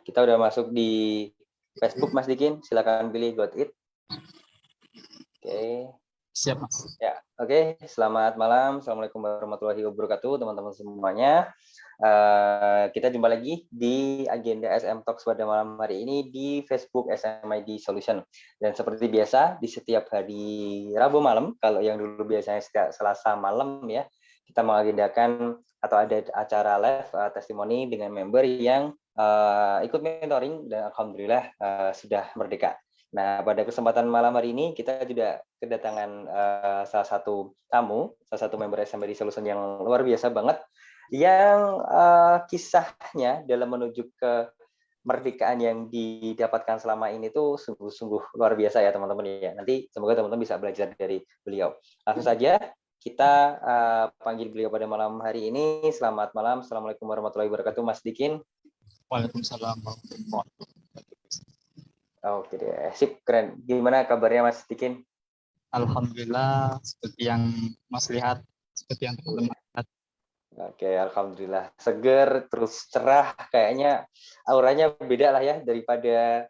kita udah masuk di Facebook, Mas Dikin. Silakan pilih Got It. Oke. Siap, Mas. Ya, oke. Selamat malam. Assalamualaikum warahmatullahi wabarakatuh, teman-teman semuanya. Kita jumpa lagi di agenda SM Talks pada malam hari ini di Facebook SMID Solution. Dan seperti biasa, di setiap hari Rabu malam, kalau yang dulu biasanya setiap Selasa malam ya, kita mengagendakan atau ada acara live testimoni dengan member yang ikut mentoring dan alhamdulillah sudah merdeka. Nah, pada kesempatan malam hari ini kita juga kedatangan salah satu tamu, salah satu member SMID Solution yang luar biasa banget, yang kisahnya dalam menuju ke kemerdekaan yang didapatkan selama ini tuh sungguh-sungguh luar biasa ya teman-teman ya. Nanti semoga teman-teman bisa belajar dari beliau. Langsung saja kita panggil beliau pada malam hari ini. Selamat malam. Assalamualaikum warahmatullahi wabarakatuh, Mas Dikin. Waalaikumsalam warahmatullahi wabarakatuh. Oke deh, sip, keren. Gimana kabarnya Mas Dikin? Alhamdulillah, seperti yang Mas lihat, seperti yang teman-teman lihat. Oke, alhamdulillah. Seger, terus cerah, kayaknya auranya beda lah ya, daripada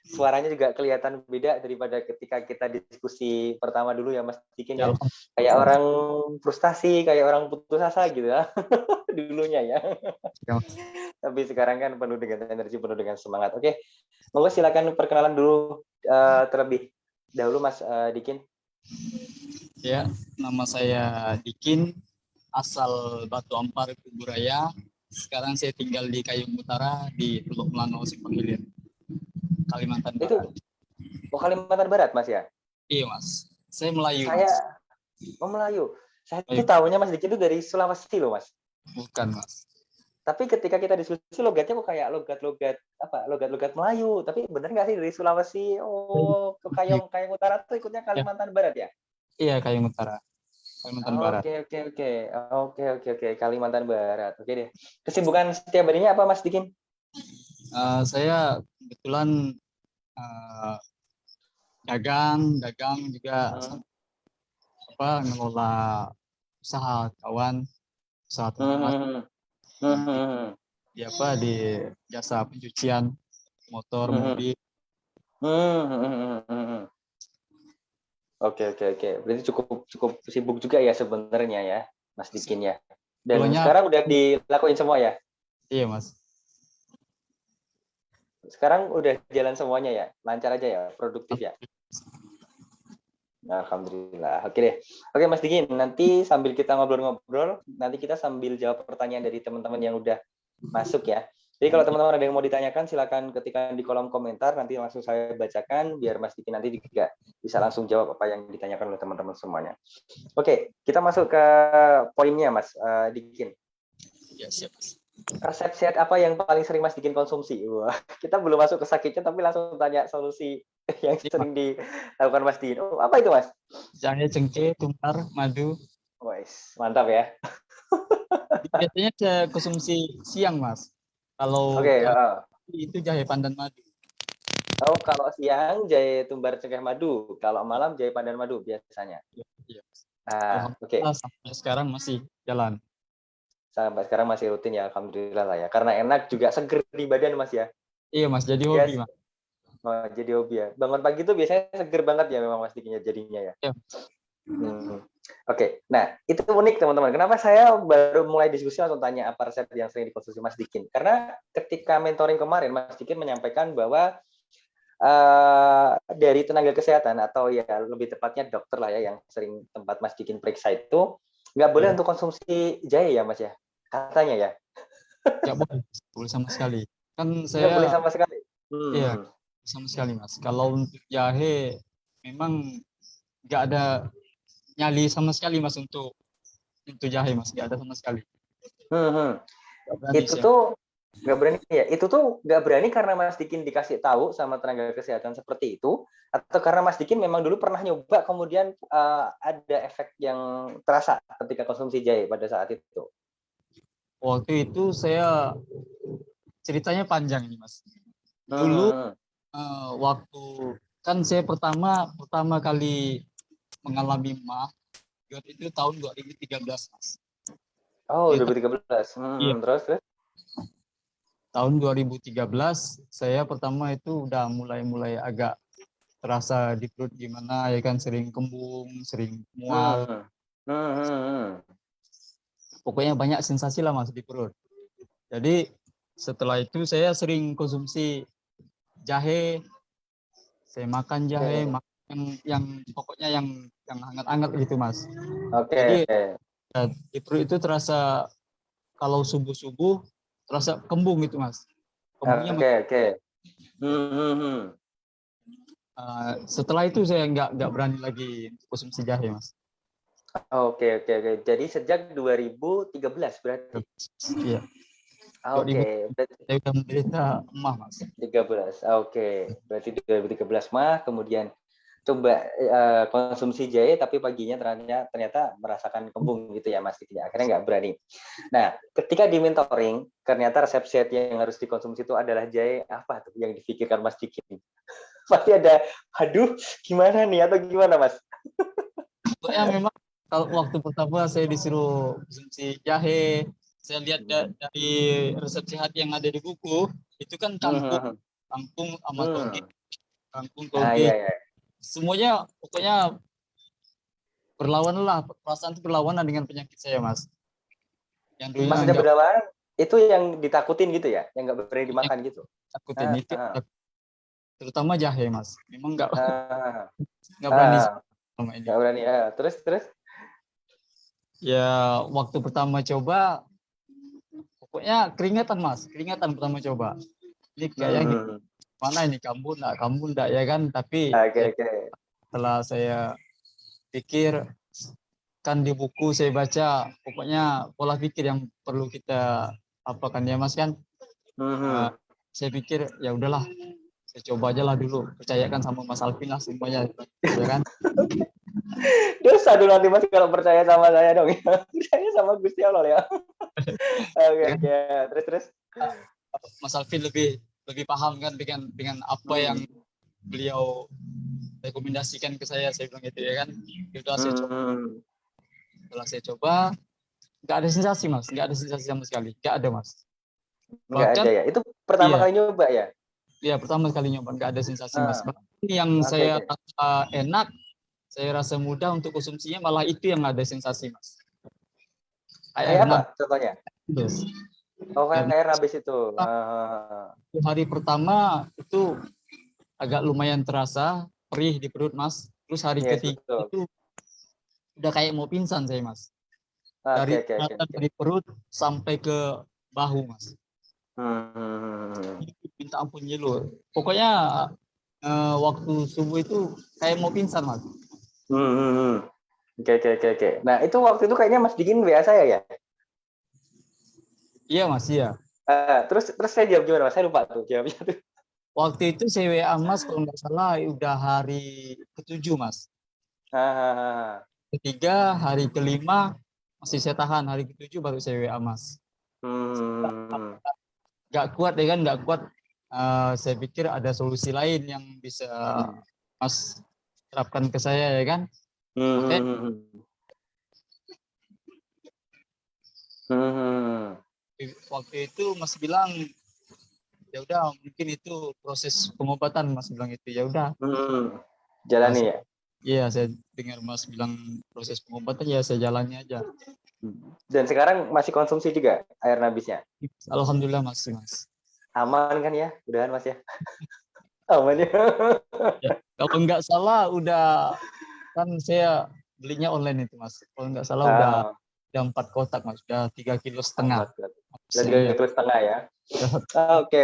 suaranya juga kelihatan beda daripada ketika kita diskusi pertama dulu ya Mas Dikin ya. Kayak orang frustasi, kayak orang putus asa gitu ya, dulunya ya. Tapi sekarang kan penuh dengan energi, penuh dengan semangat. Oke, monggo silakan perkenalan dulu terlebih dahulu Mas Dikin. Ya, nama saya Dikin, asal Batu Ampar, Kuburaya. Sekarang saya tinggal di Kayung Utara, di Teluk Melano, Simpang Hilir, Kalimantan Barat. Itu Kalimantan Barat, Mas ya? Iya, Mas. Saya Melayu. Melayu. Saya itu tahunya Mas Dikin itu dari Sulawesi loh, Mas. Bukan, Mas. Tapi ketika kita diskusi logatnya kok kayak logat Melayu. Tapi bener nggak sih dari Sulawesi ke Kayong Utara tuh ikutnya Kalimantan Barat ya? Iya, Kayung Utara. Kalimantan Barat. Oke. Kalimantan Barat. Oke deh. Kesibukan setiap harinya apa Mas Dikin? Saya kebetulan dagang juga ngelola usaha kawan, usaha teman. Di jasa pencucian motor, mobil. Oke. Berarti cukup sibuk juga ya sebenarnya ya, Mas Dikin ya. Dan sekarang udah dilakuin semua ya? Iya, Mas. Sekarang udah jalan semuanya ya? Lancar aja ya? Produktif ya? Alhamdulillah. Oke deh. Oke Mas Dikin, nanti sambil kita ngobrol-ngobrol, nanti kita sambil jawab pertanyaan dari teman-teman yang udah masuk ya. Jadi kalau teman-teman ada yang mau ditanyakan, silakan ketikkan di kolom komentar, nanti langsung saya bacakan, biar Mas Dikin nanti juga bisa langsung jawab apa yang ditanyakan oleh teman-teman semuanya. Oke, kita masuk ke poinnya Mas Dikin. Ya, siap. Resep sehat apa yang paling sering Mas Dikin konsumsi? Wah, kita belum masuk ke sakitnya, tapi langsung tanya solusi yang sering dilakukan Mas Dikin. Apa itu Mas? Jahe, cengkeh, tumbar, madu. Wes, mantap ya. Biasanya saya konsumsi siang, Mas. Kalau itu jahe pandan madu. Kalau siang jahe tumbar cengkeh madu, kalau malam jahe pandan madu biasanya. Iya. Oke. Sampai sekarang masih jalan. Sampai sekarang masih rutin ya, alhamdulillah lah ya. Karena enak juga, seger di badan Mas ya. Iya Mas, jadi hobi Mas. Jadi hobi ya. Bangun pagi tuh biasanya seger banget ya memang Mas Dikinnya jadinya ya. Iya. Oke, nah itu unik teman-teman. Kenapa saya baru mulai diskusi langsung tanya apa resep yang sering dikonsumsi Mas Dikin? Karena ketika mentoring kemarin Mas Dikin menyampaikan bahwa dari tenaga kesehatan atau ya lebih tepatnya dokter lah ya yang sering tempat Mas Dikin periksa itu nggak boleh untuk konsumsi jahe ya Mas ya? Katanya ya? Nggak boleh sama sekali. Kan saya nggak boleh sama sekali. Iya, sama sekali Mas. Kalau untuk jahe memang nggak ada nyali sama sekali Mas untuk jahe Mas, nggak ada sama sekali. Itu tuh nggak berani ya? Itu tuh nggak berani karena Mas Dikin dikasih tahu sama tenaga kesehatan seperti itu, atau karena Mas Dikin memang dulu pernah nyoba kemudian ada efek yang terasa ketika konsumsi jahe pada saat itu? Waktu itu saya ceritanya panjang ini Mas. Dulu waktu kan saya pertama kali mengalami MAH itu tahun 2013 Mas. 2013. Iya. Terus? tahun 2013 saya pertama itu udah mulai agak terasa di perut gimana ya kan, sering kembung, sering mual. Pokoknya banyak sensasi lah Mas di perut. Jadi setelah itu saya sering konsumsi jahe, saya makan jahe, makan yang pokoknya yang hangat-hangat gitu Mas. Jadi di perut itu terasa kalau subuh-subuh terasa kembung gitu Mas. Kembungnya setelah itu saya nggak berani lagi konsumsi jahe Mas. Oke. Jadi sejak 2013 berarti. Iya. Oke. Saya udah menderita emah Mas. 13. Oke. Berarti 2013 mah, kemudian coba konsumsi jahe tapi paginya ternyata merasakan kembung gitu ya Mas Diki. Akhirnya nggak berani. Nah, ketika di mentoring, ternyata resep sehat yang harus dikonsumsi itu adalah jahe apa tuh yang difikirkan Mas Diki? Pasti ada, aduh gimana nih atau gimana Mas? Pokoknya memang kalau waktu pertama saya disuruh konsumsi jahe, saya lihat dari resep sehat yang ada di buku, itu kan kangkung sama toge, kangkung toge. Iya. Semuanya pokoknya berlawanan lah, perasaan itu berlawanan dengan penyakit saya Mas. Yang dulunya maksudnya berlawanan, itu yang ditakutin gitu ya, yang nggak berani dimakan gitu? Takutin itu, terutama jahe Mas. Memang nggak berani. Nggak berani. Terus? Ya waktu pertama coba, pokoknya keringatan Mas, keringatan pertama coba. Ini kayaknya mana ini kamu enggak ya kan? Tapi setelah saya pikir, kan di buku saya baca, pokoknya pola pikir yang perlu kita apakan ya Mas kan? Saya pikir ya udahlah, saya coba aja lah dulu, percayakan sama Mas Alvin lah semuanya, ya kan? Dosa dong nanti Mas kalau percaya sama saya dong ya. Percaya sama Gusti Allah ya. Oke. Terus. Mas Alvin lebih paham kan dengan apa yang beliau rekomendasikan ke saya bilang gitu ya kan. Setelah saya coba, nggak ada sensasi Mas, nggak ada sensasi sama sekali, nggak ada Mas. Nggak ada ya? Itu pertama kali nyoba ya? Iya, pertama kali nyoba, nggak ada sensasi Mas. Yang saya rasa enak, saya rasa mudah untuk konsumsinya, malah itu yang ada sensasi Mas. Kayak apa contohnya? Yes. Kayak habis itu. Hari pertama itu agak lumayan terasa perih di perut Mas. Terus hari ketiga itu udah kayak mau pingsan saya Mas. Dari perut sampai ke bahu Mas. Minta ampun lu. Pokoknya waktu subuh itu kayak mau pingsan Mas. Oke. Nah itu waktu itu kayaknya Mas Dikin WA saya ya? Iya Mas, iya. Terus saya jawab gimana Mas? Saya lupa tuh jawabnya tuh. Waktu itu saya WA Mas kalau nggak salah udah hari ke-7 Mas. Ketiga, hari kelima masih saya tahan, hari ke-7 baru saya WA Mas. Nggak kuat ya kan, nggak kuat. Saya pikir ada solusi lain yang bisa Mas terapkan ke saya ya kan. Waktu itu Mas bilang ya udah mungkin itu proses pengobatan, Mas bilang itu ya udah. Jalani ya. Iya, saya dengar Mas bilang proses pengobatan, ya saya jalani aja. Dan sekarang masih konsumsi juga air nabisnya? Alhamdulillah masih Mas. Aman kan ya? Udahan Mas ya. Aman ya. Kalau nggak salah udah, kan saya belinya online itu Mas. Kalau nggak salah udah 4 kotak Mas, udah 3,5 kilo. Udah 3,5 kilo ya. Oke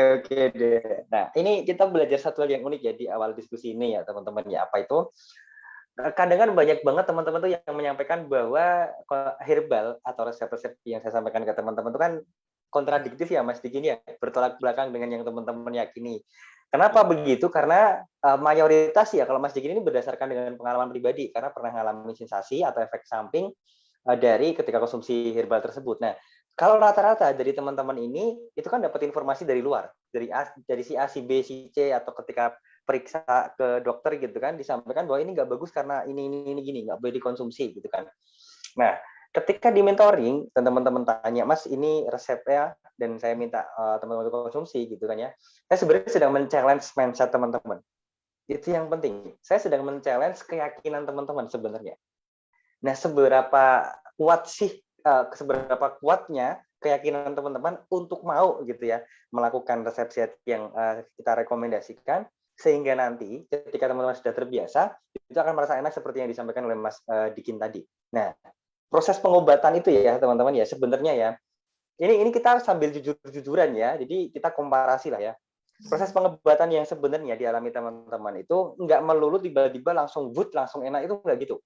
deh. Nah ini kita belajar satu hal yang unik ya di awal diskusi ini ya teman-teman ya. Apa itu? Kadang kan banyak banget teman-teman tuh yang menyampaikan bahwa herbal atau resep-resep yang saya sampaikan ke teman-teman itu kan kontradiktif ya Mas Diki ya, bertolak belakang dengan yang teman-teman yakini. Kenapa begitu? Karena mayoritas ya kalau Mas Diki ini berdasarkan dengan pengalaman pribadi karena pernah mengalami sensasi atau efek samping dari ketika konsumsi herbal tersebut. Nah, kalau rata-rata dari teman-teman ini itu kan dapat informasi dari luar, dari si A, si B, si C, atau ketika periksa ke dokter gitu kan disampaikan bahwa ini nggak bagus karena ini gini, nggak boleh dikonsumsi gitu kan. Nah, ketika di mentoring dan teman-teman tanya, Mas ini resepnya dan saya minta teman-teman konsumsi gitu kan ya, saya sebenarnya sedang men-challenge mindset teman-teman. Itu yang penting. Saya sedang men-challenge keyakinan teman-teman sebenarnya. Nah, seberapa kuatnya keyakinan teman-teman untuk mau gitu ya melakukan resep yang kita rekomendasikan, sehingga nanti ketika teman-teman sudah terbiasa itu akan merasa enak seperti yang disampaikan oleh Mas Dikin tadi. Nah, proses pengobatan itu ya teman-teman ya sebenarnya ya ini kita sambil jujur-jujuran ya, jadi kita komparasi lah ya. Proses pengobatan yang sebenarnya dialami teman-teman itu nggak melulu tiba-tiba langsung langsung enak, itu nggak gitu.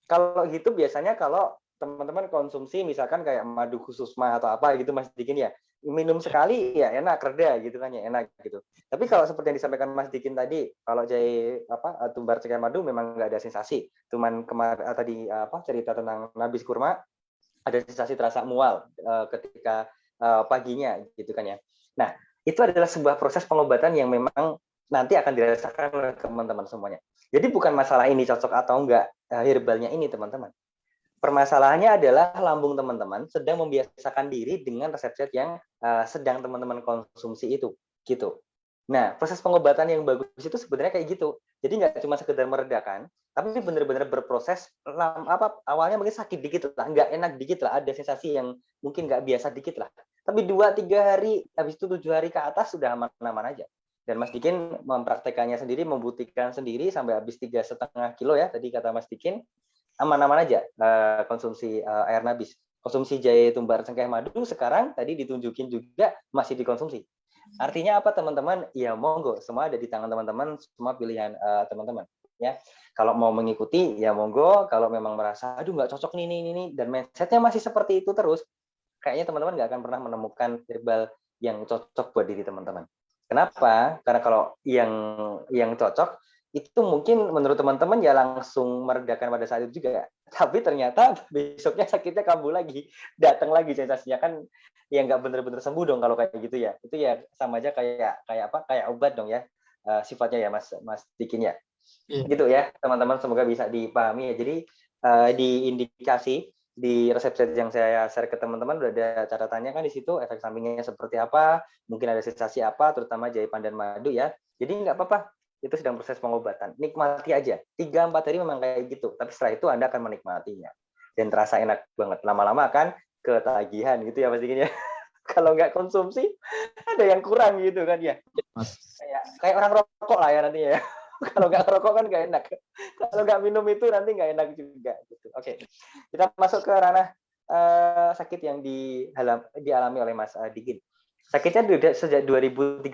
Kalau gitu biasanya kalau teman-teman konsumsi misalkan kayak madu khusus mah atau apa gitu Mas Dikin ya, minum sekali ya enak, reda gitu kan ya, enak gitu. Tapi kalau seperti yang disampaikan Mas Dikin tadi, kalau jahe tumbar cengkeh madu memang nggak ada sensasi. Cuman kemarin tadi cerita tentang nabis kurma ada sensasi terasa mual ketika paginya gitu kan ya. Nah, itu adalah sebuah proses pengobatan yang memang nanti akan dirasakan oleh teman-teman semuanya. Jadi bukan masalah ini cocok atau enggak herbalnya ini teman-teman. Permasalahannya adalah lambung teman-teman sedang membiasakan diri dengan resep-resep yang sedang teman-teman konsumsi itu, gitu. Nah, proses pengobatan yang bagus itu sebenarnya kayak gitu. Jadi nggak cuma sekedar meredakan, tapi benar-benar berproses. Awalnya mungkin sakit dikit lah, nggak enak dikit lah, ada sensasi yang mungkin nggak biasa dikit lah. Tapi 2-3 hari, habis itu 7 hari ke atas sudah aman-aman aja. Dan Mas Dikin mempraktekannya sendiri, membuktikan sendiri sampai habis 3,5 kilo ya, tadi kata Mas Dikin, aman-aman aja konsumsi air nabis. Konsumsi jahe tumbar cengkeh madu sekarang tadi ditunjukin juga masih dikonsumsi. Artinya apa teman-teman? Ya monggo, semua ada di tangan teman-teman, semua pilihan teman-teman. Ya, kalau mau mengikuti ya monggo. Kalau memang merasa aduh nggak cocok nih dan mindsetnya masih seperti itu terus, kayaknya teman-teman nggak akan pernah menemukan herbal yang cocok buat diri teman-teman. Kenapa? Karena kalau yang cocok itu mungkin menurut teman-teman ya langsung meredakan pada saat itu juga. Tapi ternyata besoknya sakitnya kambuh lagi, datang lagi sensasinya kan ya nggak benar-benar sembuh dong kalau kayak gitu ya. Itu ya sama aja kayak obat dong ya sifatnya ya Mas Dikin ya. Iya. Gitu ya teman-teman, semoga bisa dipahami ya. Jadi di indikasi di resep yang saya share ke teman-teman udah ada catatannya kan di situ, efek sampingnya seperti apa, mungkin ada sensasi apa, terutama jahe pandan madu ya. Jadi nggak apa-apa, itu sedang proses pengobatan. Nikmati aja. 3-4 hari memang kayak gitu, tapi setelah itu Anda akan menikmatinya. Dan terasa enak banget. Lama-lama akan ketagihan gitu ya Mas Diki ya. Kalau nggak konsumsi, ada yang kurang gitu kan ya. Kayak orang rokok lah ya nantinya ya. Kalau nggak rokok kan nggak enak. Kalau nggak minum itu nanti nggak enak juga. Gitu. Oke, kita masuk ke ranah sakit yang dialami oleh Mas Dikin. Sakitnya sejak 2013.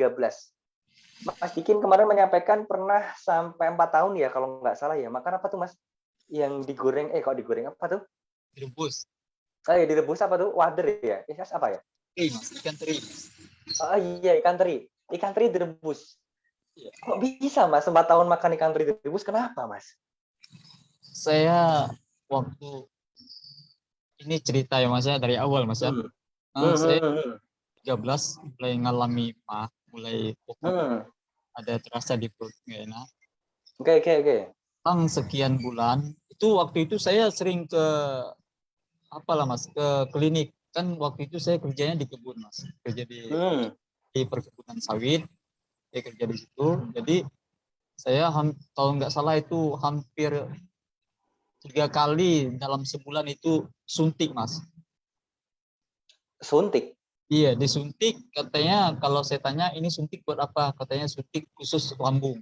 Mas Dikin kemarin menyampaikan pernah sampai 4 tahun ya kalau nggak salah ya. Makan apa tuh Mas? Yang digoreng, kok digoreng apa tuh? Direbus. Ya direbus apa tuh? Wader ya? Apa ya? Mas, ikan teri. Oh iya, ikan teri. Ikan teri direbus. Iya. Kok bisa Mas 4 tahun makan ikan teri direbus? Kenapa Mas? Saya waktu ini cerita ya Mas ya dari awal Mas ya. Saya 13 mulai ngalami mulai ada terasa di perut nggak enak. Oke. Sekian bulan itu waktu itu saya sering ke Mas ke klinik, kan waktu itu saya kerjanya di kebun Mas, kerja di perkebunan sawit, saya kerja di situ. Jadi saya kalau nggak salah itu hampir 3 kali dalam sebulan itu suntik Mas. Suntik? Iya, disuntik. Katanya kalau saya tanya ini suntik buat apa, katanya suntik khusus lambung.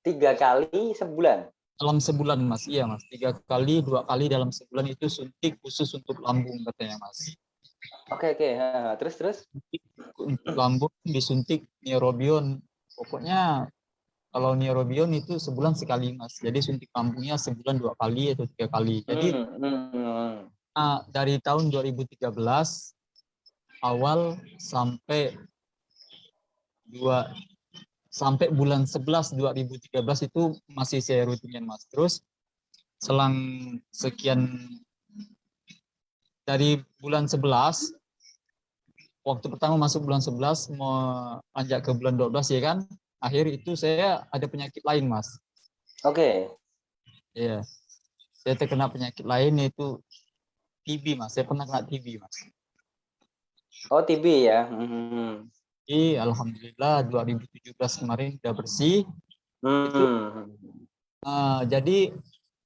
3 kali sebulan? Dalam sebulan Mas, iya Mas, 3 kali, 2 kali dalam sebulan itu suntik khusus untuk lambung katanya Mas. Oke. Terus? Untuk lambung disuntik neurobion. Pokoknya kalau neurobion itu sebulan sekali Mas. Jadi suntik lambungnya sebulan 2 kali atau 3 kali. Jadi dari tahun 2013 awal sampai bulan 11 2013 itu masih saya rutinian Mas. Terus selang sekian dari bulan 11, waktu pertama masuk bulan 11 mau anjak ke bulan 12 ya kan, akhir itu saya ada penyakit lain Mas. Oke. Iya. saya terkena penyakit lain yaitu TB mas. Saya pernah kena TB mas. Oh, TB ya. Jadi alhamdulillah 2017 kemarin udah bersih. Itu jadi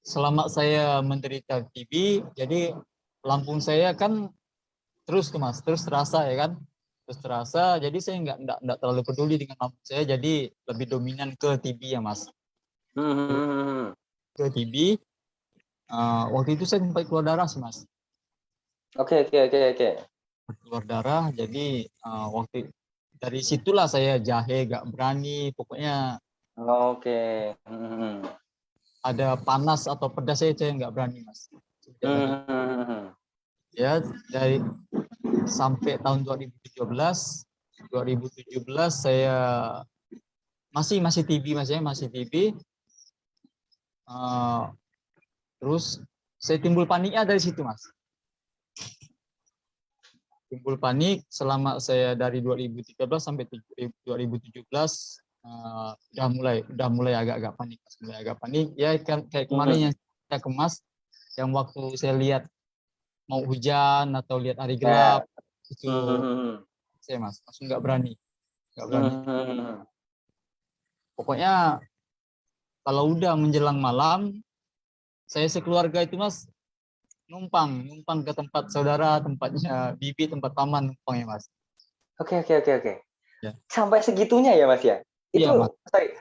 selama saya menderita TB, jadi lambung saya kan terus tuh mas, terus terasa ya kan, terus terasa. Jadi saya nggak terlalu peduli dengan lambung saya, jadi lebih dominan ke TB ya mas. Ke TB. Waktu itu saya sempat keluar darah sih mas. Oke. Keluar darah, jadi waktu dari situlah saya jahe gak berani, pokoknya Oke. ada panas atau pedas saya nggak berani mas. Ya dari sampai tahun 2017 saya masih TB mas ya, masih TB. Terus saya timbul paniknya dari situ mas. Timbul panik selama saya dari 2013 sampai 2017 udah mulai agak-agak panik, mulai agak panik ya kan, kayak kemarin yang saya kemas, yang waktu saya lihat mau hujan atau lihat hari gelap itu saya mas langsung nggak berani. Pokoknya kalau udah menjelang malam saya sekeluarga itu mas numpang ke tempat saudara, tempatnya bibi, tempat paman numpang ya mas. Oke. Ya. Sampai segitunya ya mas ya? Itu, iya, mas. Sorry,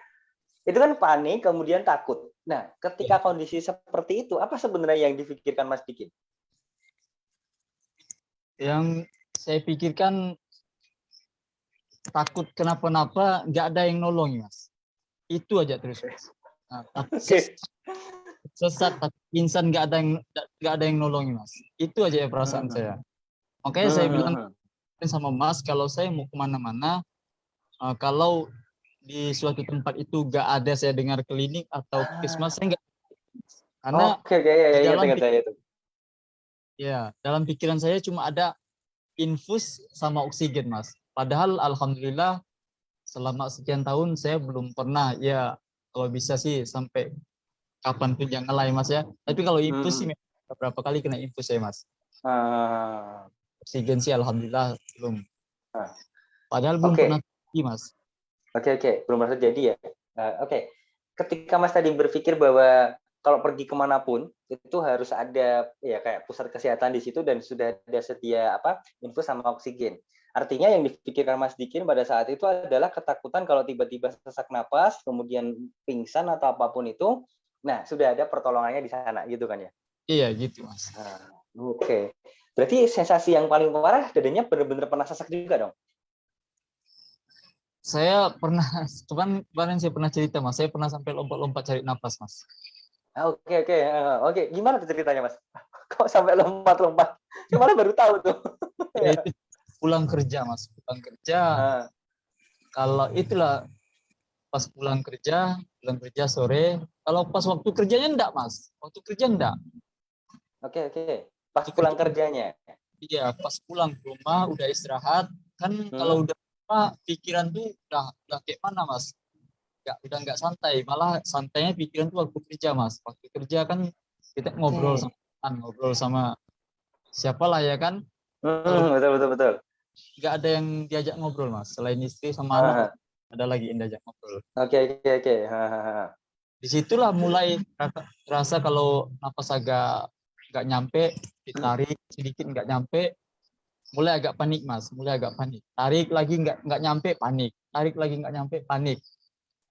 itu kan panik kemudian takut. Nah, ketika kondisi seperti itu, apa sebenarnya yang difikirkan Mas Dikin? Yang saya pikirkan takut kenapa-napa, nggak ada yang nolong mas. Itu aja terus mas. Sesat, pingsan, nggak ada yang nolong mas. Itu aja ya perasaan saya. Makanya saya bilang sama mas, kalau saya mau kemana-mana, kalau di suatu tempat itu nggak ada saya dengar klinik atau puskesmas, saya nggak. Karena dalam pikiran saya cuma ada infus sama oksigen mas. Padahal alhamdulillah selama sekian tahun saya belum pernah, ya kalau bisa sih sampai kapan pun jangan lah ya mas ya. Tapi kalau infus sih berapa kali kena infus ya mas. Oksigen sih alhamdulillah belum. Padahal belum pernah terjadi mas. Oke, belum pernah terjadi ya. Oke. Ketika mas tadi berpikir bahwa kalau pergi kemanapun itu harus ada ya kayak pusat kesehatan di situ dan sudah ada sedia infus sama oksigen. Artinya yang dipikirkan Mas Dikin pada saat itu adalah ketakutan kalau tiba-tiba sesak napas, kemudian pingsan atau apapun itu. Nah, sudah ada pertolongannya di sana gitu kan ya? Iya gitu mas. Oke. Berarti sensasi yang paling parah dadanya benar-benar pernah sesak juga dong? Saya pernah, cuman kemarin saya pernah cerita mas, saya pernah sampai lompat-lompat cari napas mas. Oke. Gimana tuh ceritanya mas? Kok sampai lompat-lompat? Kemarin baru tahu tuh. Ya, itu pulang kerja mas, kalau itulah pas pulang kerja sore. Kalau pas waktu kerjanya enggak mas, waktu kerja enggak. Oke. Pas pulang kerjanya? Iya, pas pulang ke rumah udah istirahat kan. Kalau udah pikiran tuh udah kayak mana mas? Udah nggak santai, malah santainya pikiran tuh waktu kerja mas. Waktu kerja kan kita ngobrol sama siapalah ya kan. Betul. Nggak ada yang diajak ngobrol mas, selain istri sama anak ada lagi yang diajak ngobrol. Oke. Disitulah mulai terasa kalau napas agak nggak nyampe, ditarik sedikit nggak nyampe, mulai agak panik mas, tarik lagi nggak nyampe, panik, tarik lagi nggak nyampe, panik.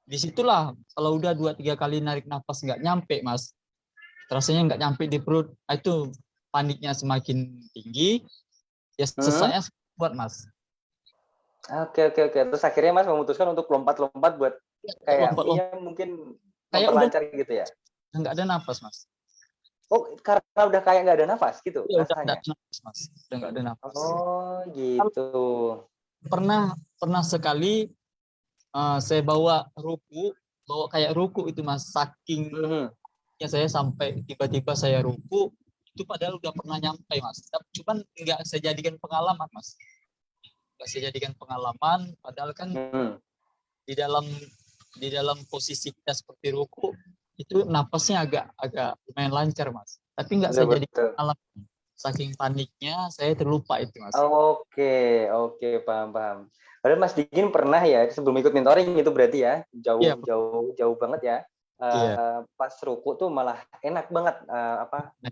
Disitulah kalau udah 2-3 kali narik napas nggak nyampe mas, rasanya nggak nyampe di perut, itu paniknya semakin tinggi, ya sesaknya kuat mas. Oke. Terus akhirnya mas memutuskan untuk lompat-lompat buat kayak mungkin kayak memperlancar gitu ya? Nggak ada nafas mas. Oh, karena udah kayak nggak ada nafas gitu ya, rasanya? Udah nggak ada nafas. Oh gitu. Pernah sekali saya bawa kayak ruku itu mas, saking saya sampai tiba-tiba saya ruku itu, padahal udah pernah nyampe mas, cuman nggak saya jadikan pengalaman mas, padahal kan di dalam posisi kita seperti ruku itu napasnya agak lumayan lancar Mas. Tapi nggak Betul, saya jadi betul. malam. Saking paniknya saya terlupa itu Mas. Oke, oke, paham, paham. Padahal Mas Dikin pernah ya sebelum ikut mentoring itu berarti ya Iya, jauh jauh jauh banget ya. iya. Pas ruku tuh malah enak banget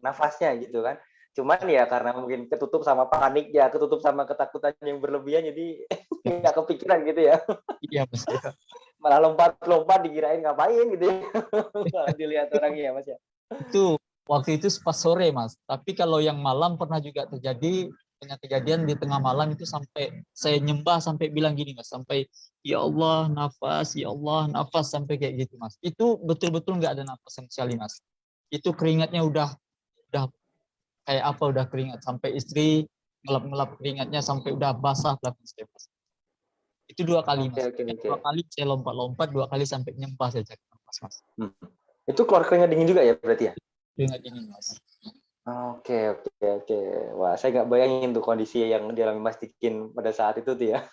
nafasnya gitu kan. Cuman ya karena mungkin ketutup sama panik ya, ketutup sama ketakutan yang berlebihan jadi Iya, nggak kepikiran gitu ya. iya Mas. Iya. Malah lompat-lompat dikirain ngapain gitu ya. Malah dilihat orang ya Mas ya. Itu waktu itu pas sore Mas. Tapi kalau yang malam pernah juga terjadi, punya kejadian di tengah malam itu sampai saya nyembah sampai bilang gini Mas, sampai ya Allah nafas sampai kayak gitu Mas. Itu betul-betul nggak ada nafas sama sekali Mas. Itu keringatnya udah kayak apa udah keringat sampai istri ngelap-ngelap keringatnya sampai udah basah belakang saya Mas. Itu 2 kali Oke, Mas. oke, Yang oke. 2 kali saya lompat-lompat, 2 kali sampai nyembah saya cari nafas Mas. Hmm. Itu keluar keringat dingin juga ya berarti ya? Keringat dingin Mas. Oke, oke, oke. Wah, saya nggak bayangin tuh kondisi yang dialami Mas Dikin pada saat itu tuh ya.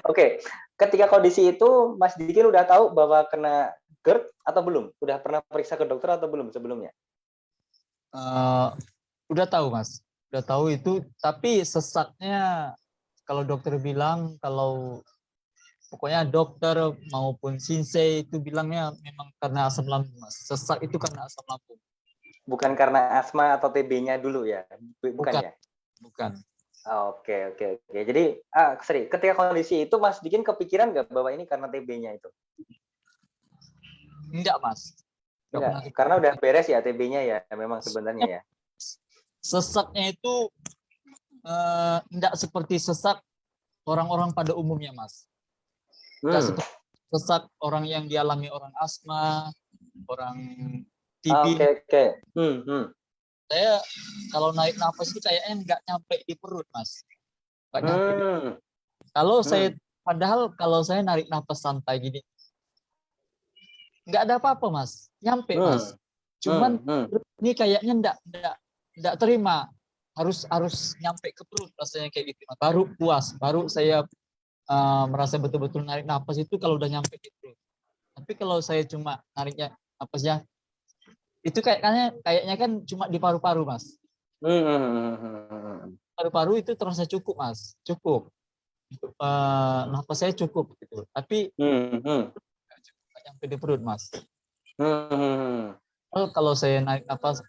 Oke, ketika kondisi itu Mas Dikin udah tahu bahwa kena GERD atau belum? Udah pernah periksa ke dokter atau belum sebelumnya? Eh, udah tahu Mas. Udah tahu itu, tapi sesaknya kalau dokter bilang kalau pokoknya dokter maupun sinsei itu bilangnya memang karena asam lambung Mas. Sesak itu karena asam lambung. Bukan karena asma atau TB-nya dulu ya? Bukan Bukan, ya? bukan. Oke, oke, oke. Jadi, sorry, ketika kondisi itu Mas Dikin kepikiran nggak bahwa ini karena TB-nya itu? Enggak Mas. Enggak Enggak, pernah karena udah kepikiran. beres ya TB-nya ya, memang sebenarnya ya. Sesaknya itu enggak seperti sesak orang-orang pada umumnya Mas. Enggak Hmm. seperti sesak orang yang dialami orang asma, orang Oke, TB. oke. Saya kalau naik nafas itu kayaknya nggak nyampe di perut Mas, nggak nyampe di. Hmm. Kalau saya Hmm. padahal kalau saya narik nafas santai gini nggak ada apa-apa Mas, nyampe Mas. Hmm. Hmm. Cuman Hmm. ini kayaknya nggak terima, harus harus nyampe ke perut rasanya kayak gitu Mas. Baru puas, baru saya merasa betul-betul narik nafas itu kalau udah nyampe di perut. Tapi kalau saya cuma nariknya napasnya itu kayaknya kan cuma di paru-paru Mas. Hmm. Paru-paru itu terasa cukup Mas, cukup. Nafas saya cukup gitu. Tapi Hmm. Hmm. nggak nyampe di perut Mas. Hmm. Kalau saya naik nafas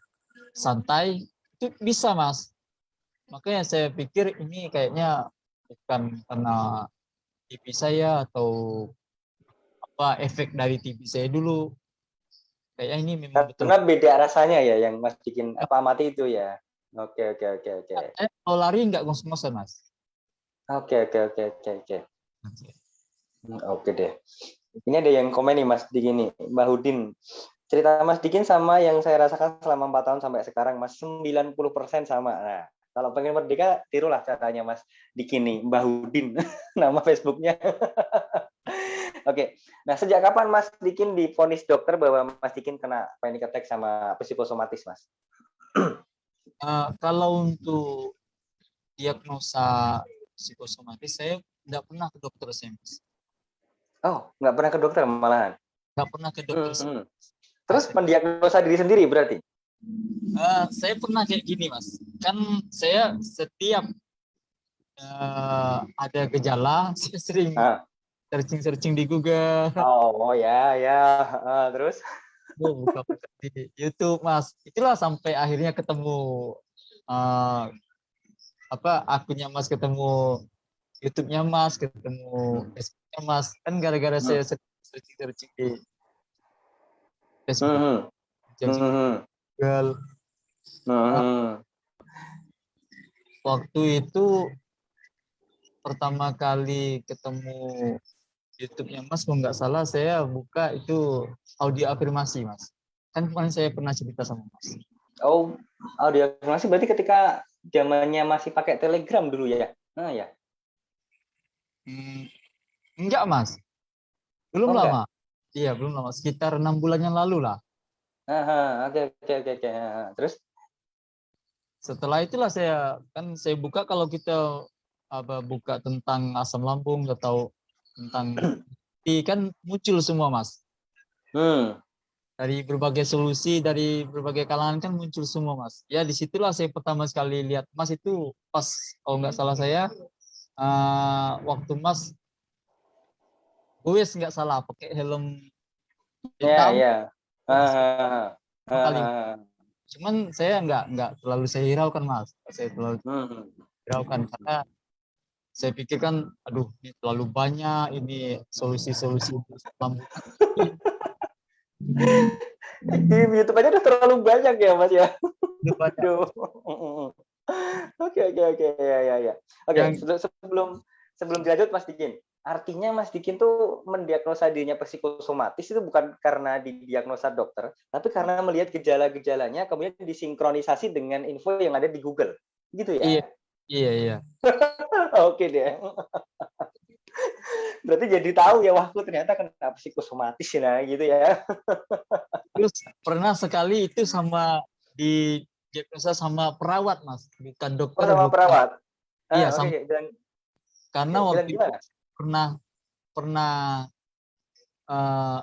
santai itu bisa Mas. Makanya saya pikir ini kayaknya bukan karena TB saya atau apa efek dari TB saya dulu. Kayaknya ini memang betul. Karena beda rasanya ya yang Mas bikin apa amati itu ya. Oke, oke, oke, oke. Kalau lari nggak ngos-ngosan Mas. Oke, oke, oke, oke, oke. Oke deh. Ini ada yang komen nih Mas Dikin nih, Mbak Hudin. Cerita Mas Dikin sama yang saya rasakan selama 4 tahun sampai sekarang, Mas, 90% sama. Nah, kalau pengen merdeka, tirulah caranya Mas Dikin nih, Mbak Hudin, nama Facebooknya. Oke, nah sejak kapan Mas Dikin divonis dokter bahwa Mas Dikin kena panic attack sama psikosomatis, Mas? Kalau untuk diagnosa psikosomatis saya nggak pernah ke dokter saya Mas. Oh, nggak pernah ke dokter malahan? Nggak pernah ke dokter. Terus mendiagnosa diri sendiri berarti? Saya pernah kayak gini Mas. Kan saya setiap ada gejala, saya sering searching di Google. Oh ya, ya. Terus? Buka di YouTube Mas. Itulah sampai akhirnya ketemu akunnya Mas, ketemu YouTube-nya Mas, ketemu Facebook-nya Mas. Kan gara-gara saya searching di Facebook, searching di Google. Waktu itu pertama kali ketemu YouTube-nya Mas, kalau nggak salah saya buka itu audio afirmasi Mas. Kan kemarin saya pernah cerita sama Mas. Oh, audio afirmasi berarti ketika zamannya masih pakai Telegram dulu ya? Nah ya. Enggak Mas, belum Oh lama. enggak? Iya belum lama, sekitar 6 bulan yang lalu lah. Oke, oke, oke, oke. Terus? Setelah itulah saya buka, kalau kita buka tentang asam lambung atau tentang kan muncul semua Mas. dari berbagai solusi dari berbagai kalangan kan muncul semua Mas. Ya disitulah saya pertama sekali lihat Mas itu pas kalau nggak salah saya waktu Mas nggak salah pakai helm Ya, hitam ya. Mas pertama kali. Ah. Cuman saya nggak terlalu saya hiraukan Mas. Saya terlalu hiraukan karena saya pikir kan aduh ini terlalu banyak ini solusi-solusi untuk lampu. Di YouTube aja udah terlalu banyak ya, Mas ya. Banyak. Aduh. Oke, oke, oke. Ya. Oke, sebelum dilanjut Mas Dikin. Artinya Mas Dikin tuh mendiagnosa dirinya psikosomatis itu bukan karena didiagnosa dokter, tapi karena melihat gejala-gejalanya kemudian disinkronisasi dengan info yang ada di Google. Gitu Iya, ya? iya. Oke deh. Berarti jadi tahu ya, wah aku ternyata kena psikosomatis ya gitu ya. Terus pernah sekali itu sama di diagnosa sama perawat Mas, bukan Oh, dokter, sama bukan. perawat. Iya, Oke, sama bilang, karena bilang waktu itu gimana? pernah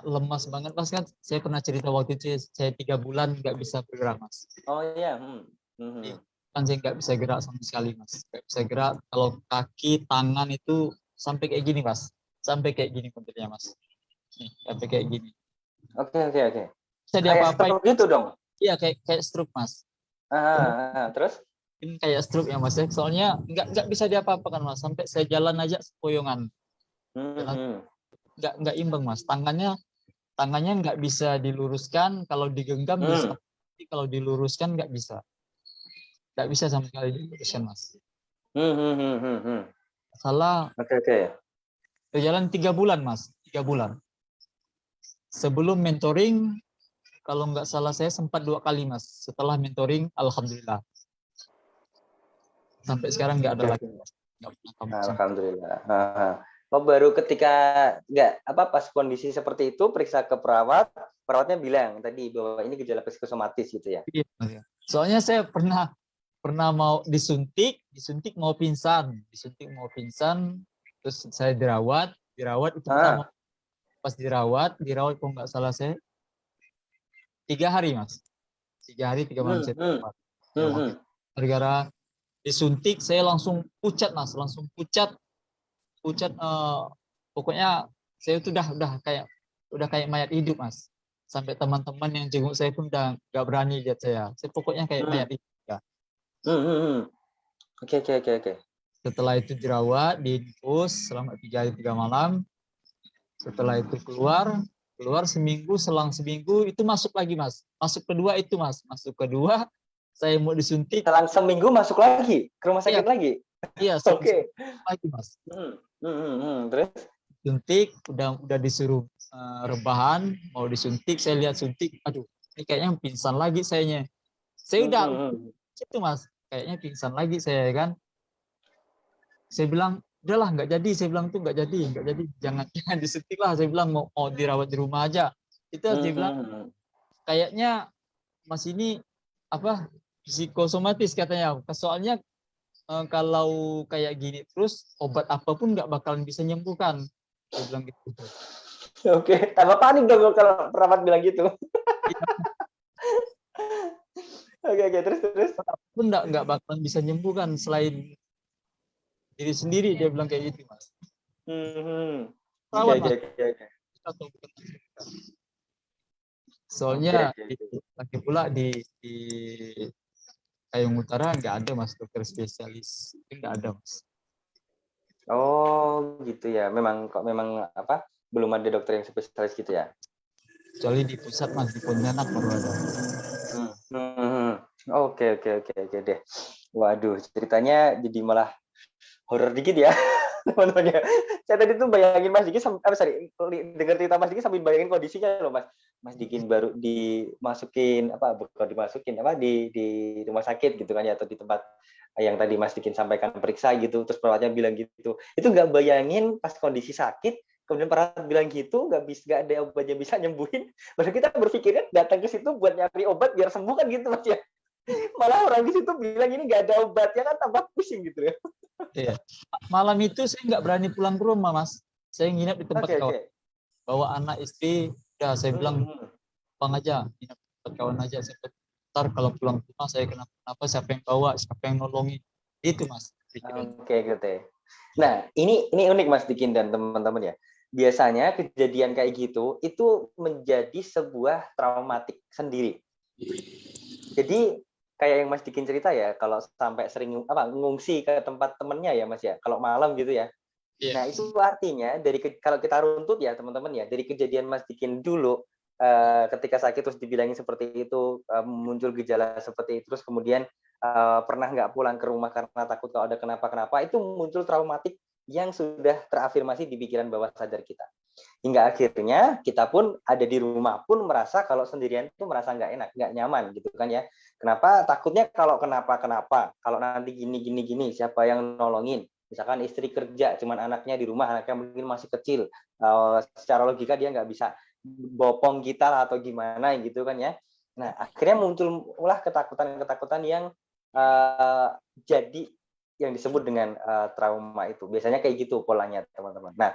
lemas banget Mas kan. Saya pernah cerita waktu itu saya 3 bulan nggak bisa bergerak Mas. Oh iya. Kan saya nggak bisa gerak sama sekali Mas. Nggak bisa gerak. Kalau kaki, tangan itu sampai kayak gini Mas. Sampai kayak gini bentuknya Mas. Nih, sampai kayak gini. Oke. Saya Kayak diapa-apain. stroke gitu dong. Iya kayak stroke Mas. Terus? Ini kayak stroke ya Mas ya. Soalnya nggak bisa diapa-apakan Mas. Sampai saya jalan aja sepoyongan. Jalan nggak imbang Mas. Tangannya nggak bisa diluruskan. Kalau digenggam bisa. Tapi kalau diluruskan nggak bisa. Nggak bisa sama sekali diluruskan Mas. Salah. Oke. Berjalan 3 bulan Mas. 3 bulan. Sebelum mentoring, kalau nggak salah saya sempat 2 kali Mas. Setelah mentoring, alhamdulillah. Sampai sekarang nggak ada lagi. Alhamdulillah. Oh, baru ketika pas kondisi seperti itu periksa ke perawat, perawatnya bilang tadi bahwa ini gejala psikosomatis gitu ya. Soalnya saya pernah mau disuntik mau pingsan, terus saya dirawat itu pertama pas dirawat kalau nggak salah saya 3 hari Mas, 3 hari 3 malam saya dirawat. Gara-gara disuntik saya langsung pucat Mas, pokoknya saya itu udah kayak mayat hidup Mas. Sampai teman-teman yang jenguk saya pun udah nggak berani lihat saya pokoknya kayak mayat hidup ya. Oke. Setelah itu dirawat di infus selama 3 hari 3 malam. Setelah itu keluar seminggu, selang seminggu itu masuk lagi Mas. Masuk kedua saya mau disuntik. Selang seminggu masuk lagi ke rumah sakit lagi. Iya. Oke. Lagi Mas. Terus suntik udah disuruh rebahan, mau disuntik, saya lihat suntik, aduh ini kayaknya pingsan lagi sayanya. Saya udah itu Mas, kayaknya pingsan lagi saya kan. Saya bilang udahlah nggak jadi, saya bilang tuh nggak jadi, jangan disuntik lah, saya bilang mau dirawat di rumah aja. Itu dia bilang kayaknya Mas ini psikosomatis katanya, soalnya kalau kayak gini terus obat apapun nggak bakalan bisa nyembuhkan. Saya bilang gitu. Oke, tambah panik dong kalau perawat bilang gitu. Oke, terus. Pun nggak bakalan bisa nyembuhkan selain diri sendiri, dia bilang kayak gitu Mas. Perawat Mas. Soalnya lagi pula di Kayung Utara nggak ada Mas dokter spesialis, nggak ada Mas. Oh gitu ya, memang belum ada dokter yang spesialis gitu ya? Kecuali di pusat Mas, di Pontianak baru ada. Oke deh. Waduh, ceritanya jadi malah horor dikit ya teman-temannya. Saya tadi tuh bayangin Mas Diki dengar cerita Mas Diki sambil bayangin kondisinya loh Mas Diki baru dimasukin di rumah sakit gitu kan ya, atau di tempat yang tadi Mas Dikin sampaikan periksa gitu, terus perawatnya bilang gitu, itu nggak bayangin pas kondisi sakit, kemudian perawat bilang gitu, nggak ada obat yang bisa nyembuhin, baru kita berpikirnya datang ke situ buat nyari obat biar sembuh kan gitu Mas ya, malah orang di situ bilang ini nggak ada obatnya kan tambah pusing gitu ya. Iya. Malam itu saya nggak berani pulang ke rumah Mas, saya nginep di tempat kawan, bawa anak istri, udah saya bilang bang aja, nginep tempat kawan aja. Ntar kalau pulang ke rumah saya kenapa, siapa yang bawa, siapa yang nolongin. Itu Mas pikiran. Oke, gitu. Nah, ini unik Mas Dikin dan teman-teman ya. Biasanya kejadian kayak gitu itu menjadi sebuah traumatik sendiri. Jadi kayak yang Mas Dikin cerita ya, kalau sampai sering ngungsi ke tempat temennya ya Mas ya, kalau malam gitu ya. Iya. Nah, itu artinya kalau kita runtut ya teman-teman ya, dari kejadian Mas Dikin dulu ketika sakit terus dibilangin seperti itu, muncul gejala seperti itu, terus kemudian pernah nggak pulang ke rumah karena takut kalau ada kenapa-kenapa, itu muncul traumatik yang sudah terafirmasi di pikiran bawah sadar kita. Hingga akhirnya kita pun ada di rumah pun merasa kalau sendirian itu merasa nggak enak, nggak nyaman gitu kan ya. Kenapa? Takutnya kalau kenapa-kenapa, kalau nanti gini, siapa yang nolongin? Misalkan istri kerja, cuman anaknya di rumah, anaknya mungkin masih kecil, secara logika dia nggak bisa bopong kita atau gimana gitu kan ya. Nah, akhirnya muncullah ketakutan-ketakutan yang jadi yang disebut dengan trauma itu. Biasanya kayak gitu polanya, teman-teman. Nah,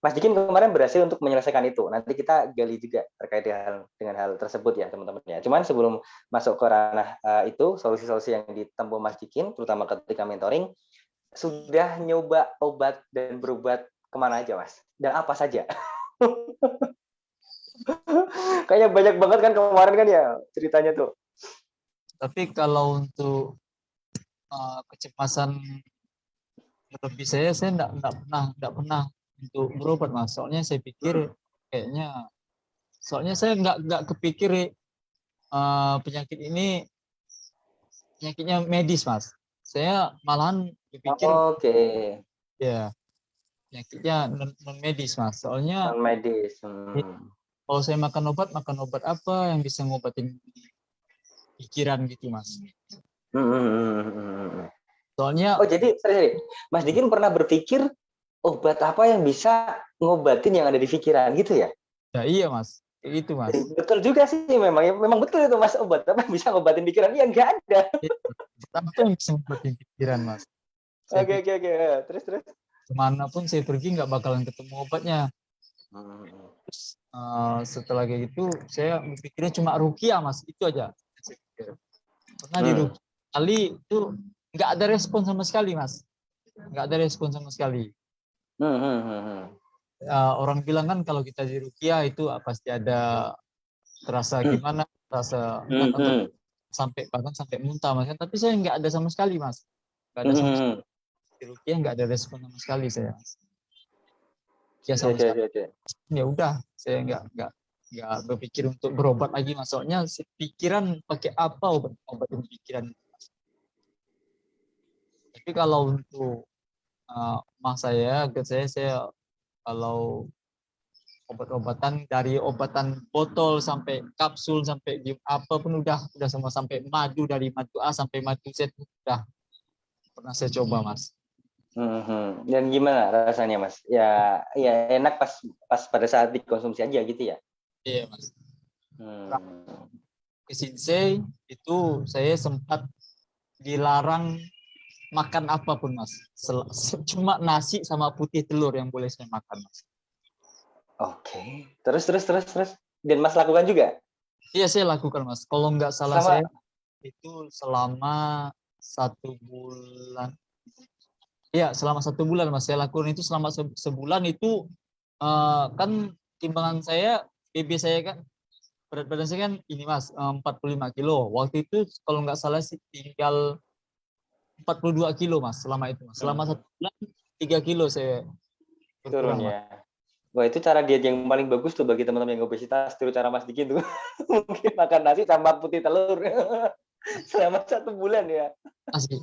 Mas Dikin kemarin berhasil untuk menyelesaikan itu. Nanti kita gali juga terkait dengan hal tersebut ya, teman-teman ya. Cuman sebelum masuk ke ranah itu, solusi-solusi yang ditempuh Mas Dikin, terutama ketika mentoring, sudah nyoba obat dan berobat kemana aja, Mas? Dan apa saja? Kayaknya banyak banget kan kemarin kan ya ceritanya tuh. Tapi kalau untuk kecemasan lebih saya enggak pernah untuk berobat Mas. Soalnya saya pikir kayaknya, soalnya saya enggak kepikir penyakit ini penyakitnya medis Mas. Saya malahan berpikir Oke, ya penyakitnya non medis Mas. Soalnya non medis. kalau saya makan obat apa yang bisa ngobatin pikiran gitu Mas. Soalnya Oh jadi, sorry. Mas Dikin pernah berpikir obat apa yang bisa ngobatin yang ada di pikiran gitu ya? ya iya Mas, itu Mas. Betul juga sih memang. Ya, memang betul itu Mas, obat apa yang bisa ngobatin pikiran? Ya nggak ada. Apa yang bisa ngobatin pikiran Mas? Saya Oke, pikir oke, oke. Terus. kemanapun saya pergi nggak bakalan ketemu obatnya. Terus setelah kayak gitu saya berpikirnya cuma rukia Mas, itu aja. Pernah di rukia kali itu nggak ada respon sama sekali Mas, nggak ada respon sama sekali. Orang bilang kan kalau kita di rukia itu pasti ada terasa gimana, terasa enak atau bahkan sampai muntah Mas. Tapi saya nggak ada sama sekali Mas, nggak ada sama sekali. Di rukia nggak ada respon sama sekali saya. Ya sama sekali. Ya udah, saya nggak berpikir untuk berobat lagi Mas. Soalnya pikiran pakai apa obatin pikiran. Tapi kalau untuk mas saya kalau obat-obatan dari obatan botol sampai kapsul sampai apa pun udah sama, sampai madu, dari madu A sampai madu Z udah pernah saya coba Mas. Dan gimana rasanya Mas? Ya enak pas pada saat dikonsumsi aja gitu ya? Iya Mas. Ke Shinsei itu saya sempat dilarang makan apapun Mas. Cuma nasi sama putih telur yang boleh saya makan Mas. Oke. Terus. Dan Mas lakukan juga? Iya saya lakukan Mas. Kalau nggak salah saya itu selama 1 bulan. Iya selama 1 bulan Mas. Saya lakukan itu selama sebulan itu kan timbangan saya, BB saya kan, berat badan saya kan ini Mas 45 kilo. Waktu itu kalau nggak salah sih tinggal 42 kilo Mas selama itu Mas. Selama 1 bulan 3 kilo saya turun berkurang Mas. ya. Wah itu cara diet yang paling bagus tuh bagi teman-teman yang obesitas. Tiru cara Mas Dikin tuh. Mungkin makan nasi tambah putih telur selama 1 bulan ya. Asli.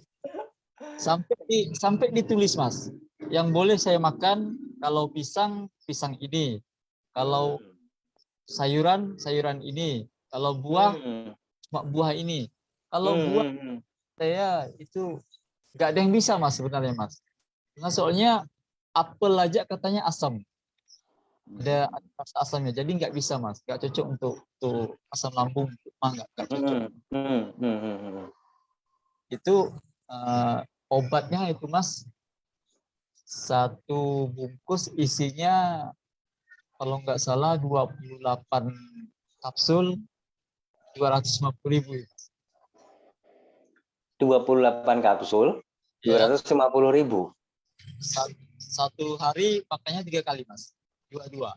Sampai ditulis Mas. Yang boleh saya makan kalau pisang ini. Kalau sayuran ini. Kalau buah buah ini. Kalau buah saya itu nggak ada yang bisa Mas sebenarnya Mas. Nah, soalnya apel aja katanya asam. Ada rasa asamnya, jadi nggak bisa Mas, nggak cocok untuk asam lambung, nggak cocok. Itu obatnya itu Mas, 1 bungkus isinya kalau nggak salah 28 kapsul 250.000. 28 kapsul, Ya, 250.000. satu hari pakainya 3 kali, Mas. Dua.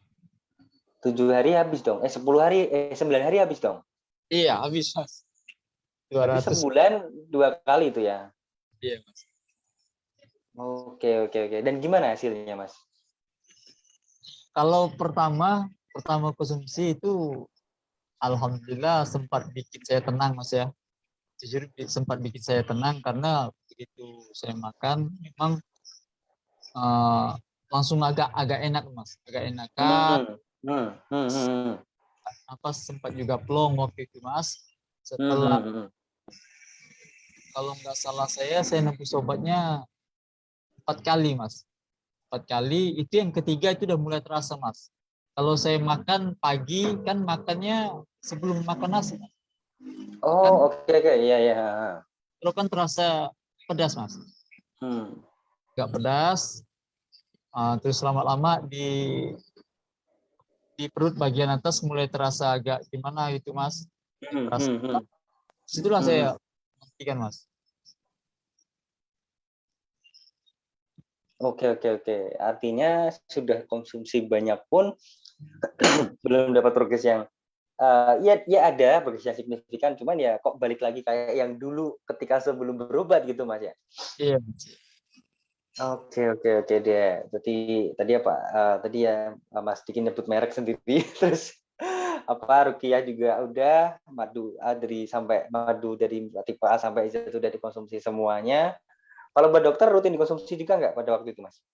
7 hari habis dong. 10 hari, 9 hari habis dong. Iya, habis, Mas. Berarti 200. sebulan 2 kali itu ya. Iya, Mas. Oke. Dan gimana hasilnya, Mas? Kalau pertama konsumsi itu alhamdulillah sempat bikin saya tenang, Mas ya. Jujur sempat bikin saya tenang karena begitu saya makan memang langsung agak enak, Mas. Agak enakan. Apa sempat juga plong waktu itu, Mas. Setelah kalau nggak salah saya nembus obatnya 4 kali, Mas. 4 kali, itu yang ketiga itu udah mulai terasa, Mas. Kalau saya makan pagi kan makannya sebelum makan nasi, Mas. Kan Oh, oke, iya. terus kan terasa pedas, Mas. Nggak pedas. Terus lama-lama di perut bagian atas mulai terasa agak gimana gitu, Mas. Terasa. Situlah saya hentikan, Mas. Oke. Artinya sudah konsumsi banyak pun belum dapat progres yang ya ada progres yang signifikan, cuman ya kok balik lagi kayak yang dulu ketika sebelum berobat gitu, Mas ya. Iya. Oke deh. Berarti tadi apa? Tadi ya Mas Diki nyebut merek sendiri, terus apa Rukiah juga udah madu dari tipe A sampai Z sudah dikonsumsi semuanya. Kalau Mbak Dokter rutin dikonsumsi juga nggak pada waktu itu, Mas?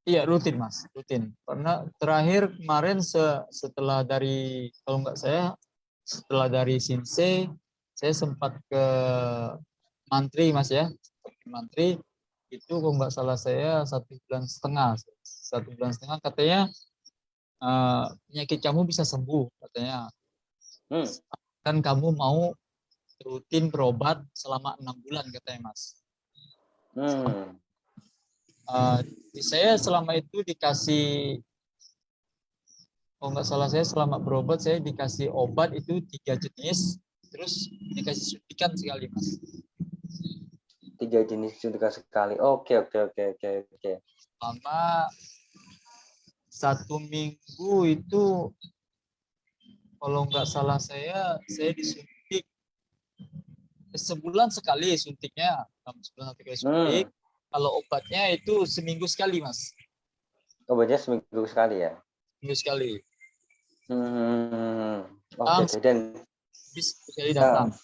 Iya, rutin, Mas, rutin. Karena terakhir kemarin setelah dari, kalau nggak setelah dari Sinse, saya sempat ke Mantri, Mas ya. Mantri itu kalau nggak salah saya 1,5 bulan. 1,5 bulan katanya penyakit kamu bisa sembuh, katanya. Dan kamu mau rutin berobat selama 6 bulan, katanya, Mas. Saya selama itu dikasih, kalau nggak salah saya selama berobat saya dikasih obat itu 3 jenis, terus dikasih suntikan sekali, Mas. 3 jenis suntikan sekali. Oke. Selama 1 minggu itu, kalau nggak salah saya disuntik sebulan sekali suntiknya, sebulan sekali suntik. Kalau obatnya itu seminggu sekali, Mas. Obatnya seminggu sekali ya? Seminggu sekali. Oke. Dan sekali datang.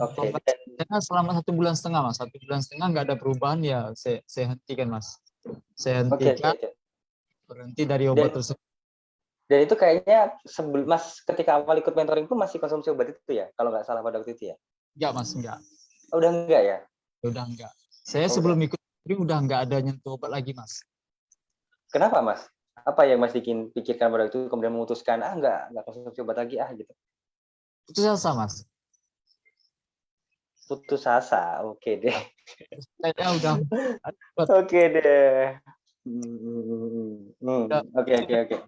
Oke. Karena selama 1,5 bulan, Mas. 1,5 bulan nggak ada perubahan ya, saya hentikan, Mas. Saya hentikan. Berhenti dari obat tersebut. Dan itu kayaknya Mas ketika awal ikut mentoring pun masih konsumsi obat itu ya, kalau nggak salah pada waktu itu ya? Enggak, Mas, enggak. Udah enggak ya? Udah enggak. Saya sebelum ikut mentoring udah enggak ada nyentuh obat lagi, Mas. Kenapa, Mas? Apa yang Mas pikirkan pada itu kemudian memutuskan enggak konsumsi obat lagi gitu? Putus asa, Mas. Putus asa, oke deh. Kayaknya udah. Oke deh. Oke.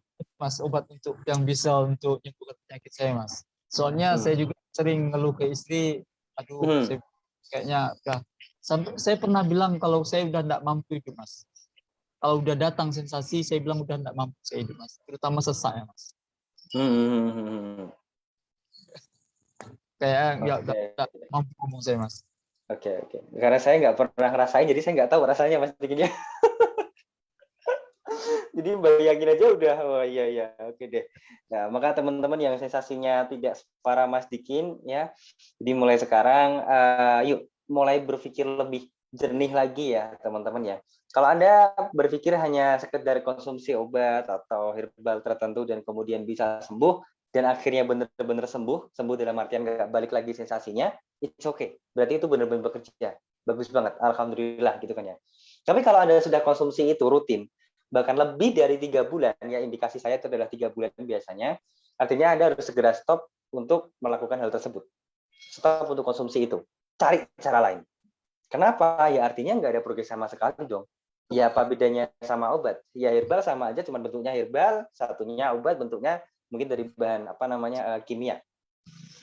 Mas, obat untuk yang bisa untuk menyembuhkan penyakit saya, Mas. Soalnya saya juga sering ngeluh ke istri, saya kayaknya udah. Sampai saya pernah bilang kalau saya udah enggak mampu itu, Mas. Kalau udah datang sensasi, saya bilang udah enggak mampu saya hidup, Mas. Terutama sesak ya, Mas. Kayak nggak mampu ngomong saya, Mas. Oke. Karena saya nggak pernah ngerasain, jadi saya nggak tahu rasanya, Mas Dikinnya. Jadi bayangin aja udah, oh iya, oke deh. Nah, maka teman-teman yang sensasinya tidak separah Mas Dikin ya, jadi mulai sekarang yuk mulai berpikir lebih jernih lagi ya teman-teman ya. Kalau Anda berpikir hanya sekedar konsumsi obat atau herbal tertentu dan kemudian bisa sembuh dan akhirnya benar-benar sembuh dalam artian nggak balik lagi sensasinya, it's okay. Berarti itu benar-benar bekerja. Bagus banget, alhamdulillah gitu kan ya. Tapi kalau Anda sudah konsumsi itu rutin, bahkan lebih dari 3 bulan, ya indikasi saya itu adalah 3 bulan biasanya, artinya Anda harus segera stop untuk melakukan hal tersebut. Stop untuk konsumsi itu. Cari cara lain. Kenapa? Ya artinya nggak ada progres sama sekali dong. Ya apa bedanya sama obat? Ya herbal sama aja, cuma bentuknya herbal, satunya obat bentuknya mungkin dari bahan apa namanya kimia.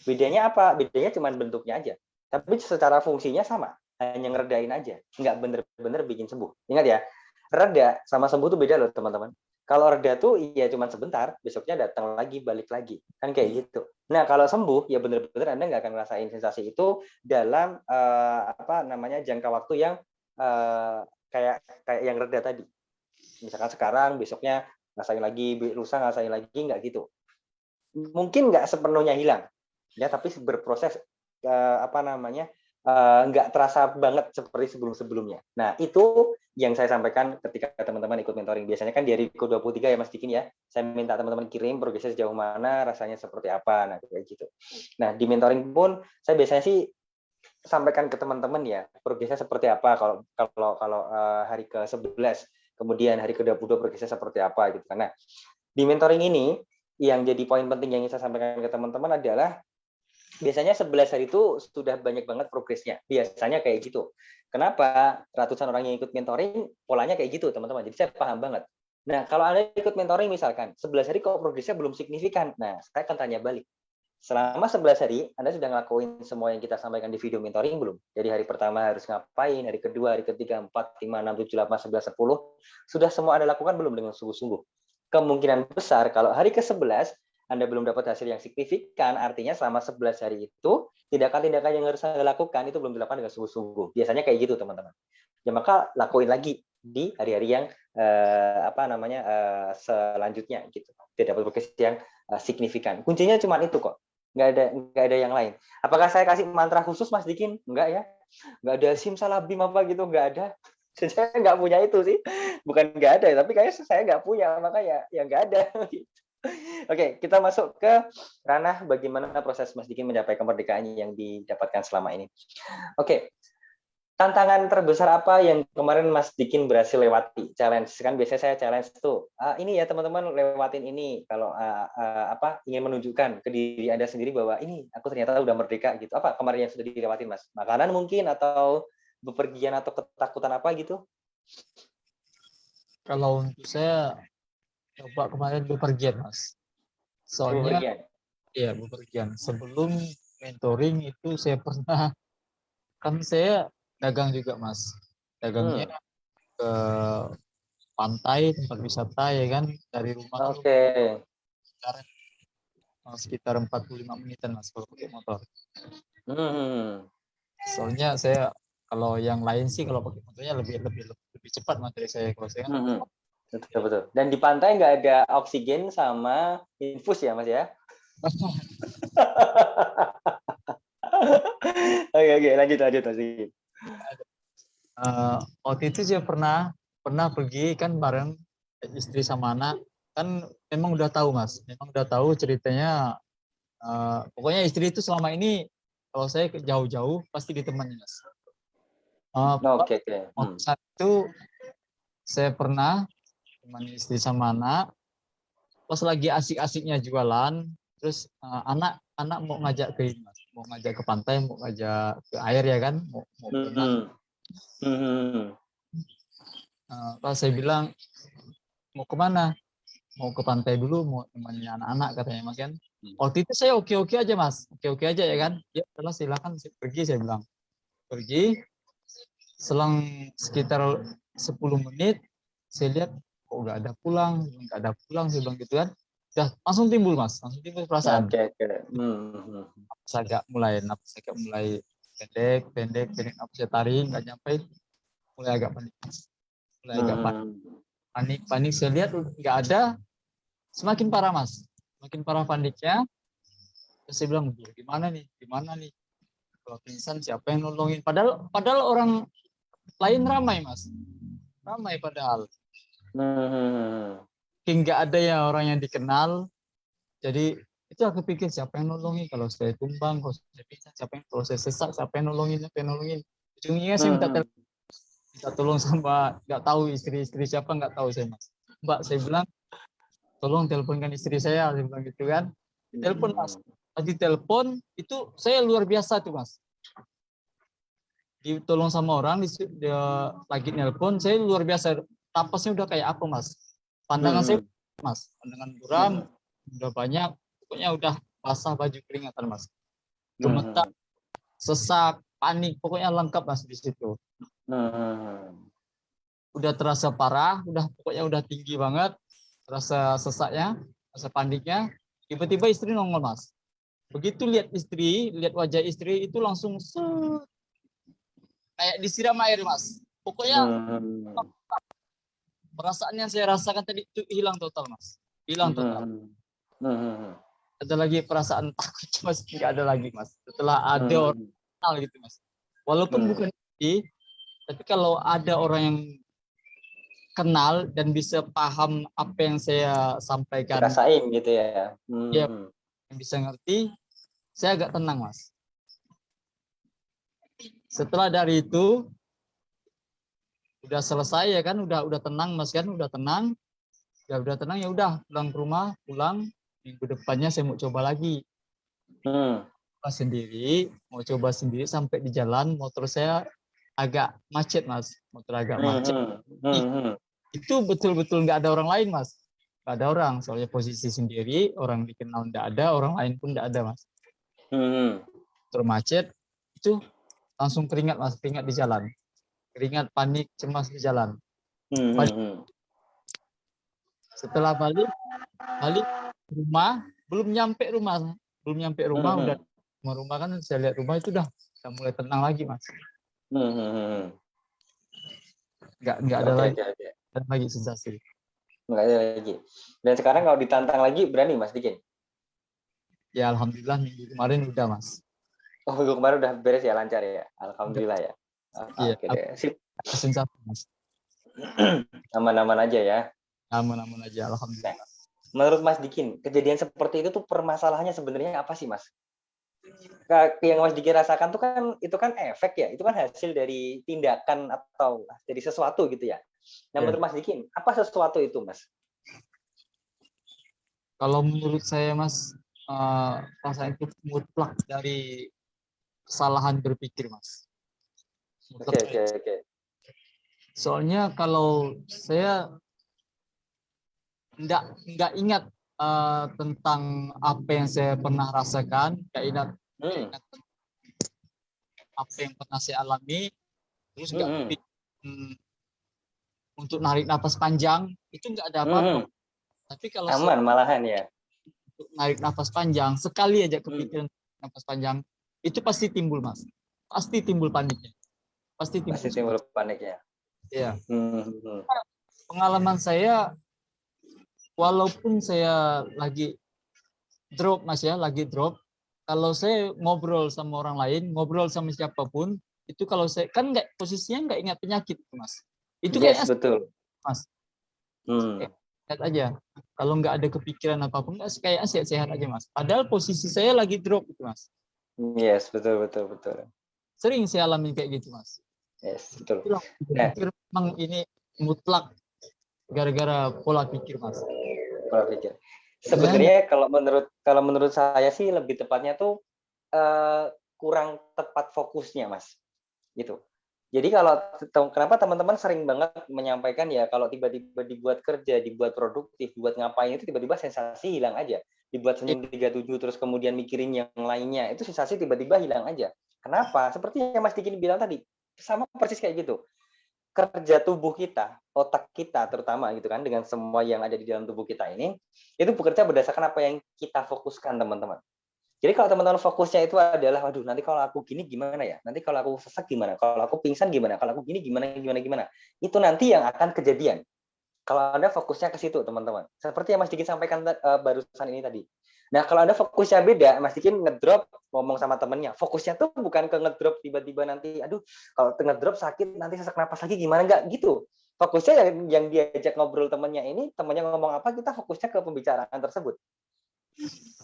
Bedanya apa? Bedanya cuma bentuknya aja. Tapi secara fungsinya sama, hanya ngeredain aja, nggak bener-bener bikin sembuh. Ingat ya, reda sama sembuh tuh beda loh teman-teman. Kalau reda tuh ya cuma sebentar, besoknya datang lagi, balik lagi, kan kayak gitu. Nah kalau sembuh ya bener-bener Anda nggak akan ngerasain sensasi itu dalam apa namanya jangka waktu yang kayak yang reda tadi. Misalkan sekarang, besoknya ngerasain lagi, lusa ngerasain lagi, nggak gitu. Mungkin nggak sepenuhnya hilang, ya tapi berproses apa namanya nggak terasa banget seperti sebelum-sebelumnya. Nah itu yang saya sampaikan ketika teman-teman ikut mentoring. Biasanya kan di hari ke-23 ya Mas Dikin ya, saya minta teman-teman kirim progresnya sejauh mana, rasanya seperti apa, nah kayak gitu. Nah di mentoring pun saya biasanya sih sampaikan ke teman-teman ya progresnya seperti apa kalau hari ke-11, kemudian hari ke-22 progresnya seperti apa gitu. Karena di mentoring ini yang jadi poin penting yang ingin saya sampaikan ke teman-teman adalah biasanya 11 hari itu sudah banyak banget progresnya. Biasanya kayak gitu. Kenapa ratusan orang yang ikut mentoring polanya kayak gitu, teman-teman. Jadi saya paham banget. Nah, kalau Anda ikut mentoring misalkan 11 hari kok progresnya belum signifikan. Nah, saya akan tanya balik. Selama 11 hari, Anda sudah ngelakuin semua yang kita sampaikan di video mentoring belum? Jadi hari pertama harus ngapain, hari kedua, hari ketiga, 4, 5, 6, 7, 8, 11, 10. Sudah semua Anda lakukan belum dengan sungguh-sungguh? Kemungkinan besar kalau hari ke-11 Anda belum dapat hasil yang signifikan, artinya selama 11 hari itu tindakan-tindakan yang harus Anda lakukan itu belum dilakukan dengan sungguh-sungguh. Biasanya kayak gitu, teman-teman. Ya maka lakuin lagi di hari-hari yang apa namanya selanjutnya gitu. Tidak dapat progres yang signifikan. Kuncinya cuma itu kok. Nggak ada yang lain. Apakah saya kasih mantra khusus Mas Dikin? Enggak ya. Nggak ada simsalabim apa gitu, nggak ada. Saya nggak punya itu sih. Bukan nggak ada, tapi kayaknya saya nggak punya, makanya ya nggak ada. Oke, kita masuk ke ranah bagaimana proses Mas Dikin mencapai kemerdekaan yang didapatkan selama ini. Oke, tantangan terbesar apa yang kemarin Mas Dikin berhasil lewati? Challenge kan biasanya saya challenge tuh. Ini ya teman-teman lewatin ini kalau apa ingin menunjukkan ke diri Anda sendiri bahwa ini aku ternyata udah merdeka gitu. Apa kemarin yang sudah dilewatin Mas? Makanan mungkin atau bepergian atau ketakutan apa gitu? Kalau untuk saya coba kemarin bepergian Mas. Soalnya Bepergian. ya bepergian. Sebelum mentoring itu saya pernah, kan saya dagang juga Mas. Dagangnya Hmm. ke pantai, tempat wisata ya kan. Dari rumah tuh Oke. sekitar 45 menitan Mas kalau pakai motor. Hmm. Soalnya saya kalau yang lain sih kalau pakai motornya lebih cepat Mas dari saya. Kalau saya kan Hmm. Betul, betul. Dan di pantai nggak ada oksigen sama infus ya Mas ya? Oke, oke, lanjut, lanjut, lanjut. waktu itu saya pernah pergi kan bareng istri sama anak, kan memang udah tahu Mas, memang udah tahu ceritanya. Pokoknya istri itu selama ini kalau saya jauh-jauh pasti ditemani Mas. Oke, oke. Waktu saat itu saya pernah temani istri sama anak, pas lagi asik-asiknya jualan, terus anak mau ngajak ke ini Mas, mau ngajak ke pantai, mau ngajak ke air ya kan, mau berenang. Pas saya bilang mau kemana? Mau ke pantai dulu, mau temannya anak-anak katanya Mas kan. Waktu itu saya oke-oke aja Mas, oke-oke aja ya kan. Ya setelah silakan pergi, saya bilang. Pergi, selang sekitar 10 menit, saya lihat kok nggak ada pulang, saya bilang gitu kan. Udah langsung timbul Mas, langsung timbul perasaan. Oke, oke. Napas agak mulai pendek, napas saya tarik, nggak nyampe, mulai agak panik. Mulai agak panik, saya lihat nggak ada, semakin parah Mas, semakin parah paniknya. Terus saya bilang gimana nih kalau pingsan siapa yang nolongin, padahal orang lain ramai Mas, ramai padahal nggak ada ya orang yang dikenal. Jadi itu aku pikir siapa yang nolongin kalau saya tumbang, kalau saya pingsan kalau saya sesak siapa yang nolongin. Ujungnya saya minta tolong sama nggak tahu istri siapa, nggak tahu saya Mas. Mbak, saya bilang tolong teleponkan istri saya bilang gitu kan. Telepon Mas, lagi telepon itu saya luar biasa tuh Mas, ditolong sama orang, dia lagi nelpon, saya luar biasa, napasnya udah kayak apa Mas? Pandangan saya Mas, pandangan buram, udah banyak, pokoknya udah basah baju keringatan Mas. Gemetar, sesak, panik, pokoknya lengkap Mas di situ. Udah terasa parah, pokoknya udah tinggi banget, rasa sesaknya, rasa paniknya. Tiba-tiba istri nongol Mas. Begitu lihat istri, lihat wajah istri itu langsung kayak disiram air Mas. Pokoknya perasaan yang saya rasakan tadi itu hilang total Mas. Hilang total. Ada lagi perasaan takut Mas, nggak ada lagi Mas. Setelah ada orang kenal gitu Mas. Walaupun bukan ini, tapi kalau ada orang yang kenal dan bisa paham apa yang saya sampaikan, rasain gitu ya. Dia yang bisa ngerti, saya agak tenang Mas. Setelah dari itu udah selesai ya kan, udah tenang Mas kan, udah tenang ya udah pulang ke rumah, pulang minggu depannya saya mau coba lagi. Mau coba sendiri sampai di jalan motor saya agak macet Mas, Itu betul-betul nggak ada orang lain Mas, nggak ada orang, soalnya posisi sendiri, orang dikenal nggak ada, orang lain pun nggak ada Mas. Termacet itu langsung keringat Mas, keringat di jalan, keringat, panik, cemas di jalan. Setelah balik rumah, belum nyampe rumah udah rumah kan, saya lihat rumah itu udah mulai tenang lagi Mas. Nggak ada lagi sensasi. Nggak ada lagi. Dan sekarang kalau ditantang lagi berani Mas bikin? Ya alhamdulillah minggu kemarin udah Mas. Oh, minggu kemarin udah beres ya, lancar ya. Alhamdulillah ya. Iya. Sip. Sensasi Mas. Aman-aman aja ya. Aman-aman aja alhamdulillah. Menurut Mas Dikin, kejadian seperti itu tuh permasalahannya sebenarnya apa sih Mas? Yang Mas Dikin rasakan tuh kan itu kan efek ya, itu kan hasil dari tindakan atau dari sesuatu gitu ya. Nah, menurut Mas Dikin, apa sesuatu itu Mas? Kalau menurut saya Mas, perasaan itu mutlak dari kesalahan berpikir Mas. Oke. Soalnya kalau saya nggak ingat tentang apa yang saya pernah rasakan, nggak ingat apa yang pernah saya alami, terus nggak kepikir untuk narik nafas panjang, itu nggak ada apa-apa. Tapi kalau aman malahan ya. Untuk narik nafas panjang, sekali aja kepikiran nafas panjang, itu pasti timbul Mas, pasti timbul paniknya, pasti timbul paniknya. Iya. Pengalaman saya, walaupun saya lagi drop Mas ya, kalau saya ngobrol sama orang lain, ngobrol sama siapapun, itu kalau saya kan nggak, posisinya nggak ingat penyakit Mas. Itu kayak betul Mas. Lihat aja. Kalau nggak ada kepikiran apapun, nggak kayak sehat-sehat aja Mas. Padahal posisi saya lagi drop itu Mas. Yes, betul. Sering saya alami kayak gitu Mas. Yes, betul. Memang ini mutlak gara-gara pola pikir Mas. Pola pikir. Sebenarnya kalau menurut saya sih lebih tepatnya tuh kurang tepat fokusnya Mas. Gitu. Jadi kenapa teman-teman sering banget menyampaikan ya, kalau tiba-tiba dibuat kerja, dibuat produktif, dibuat ngapain itu tiba-tiba sensasi hilang aja. Dibuat senyum 37 terus kemudian mikirin yang lainnya, itu sensasi tiba-tiba hilang aja. Kenapa? Seperti yang Mas Dikin bilang tadi, sama persis kayak gitu. Kerja tubuh kita, otak kita terutama gitu kan, dengan semua yang ada di dalam tubuh kita ini, itu bekerja berdasarkan apa yang kita fokuskan teman-teman. Jadi kalau teman-teman fokusnya itu adalah, waduh nanti kalau aku gini gimana ya, nanti kalau aku sesak gimana, kalau aku pingsan gimana, kalau aku gini gimana, itu nanti yang akan kejadian. Kalau Anda fokusnya ke situ teman-teman, seperti yang Mas Dikin sampaikan barusan ini tadi. Nah kalau Anda fokusnya beda, Mas Dikin ngedrop ngomong sama temennya, fokusnya tuh bukan ke ngedrop tiba-tiba nanti, aduh kalau ngedrop sakit nanti sesak napas lagi gimana, enggak gitu. Fokusnya yang diajak ngobrol temennya ini, temennya ngomong apa, kita fokusnya ke pembicaraan tersebut.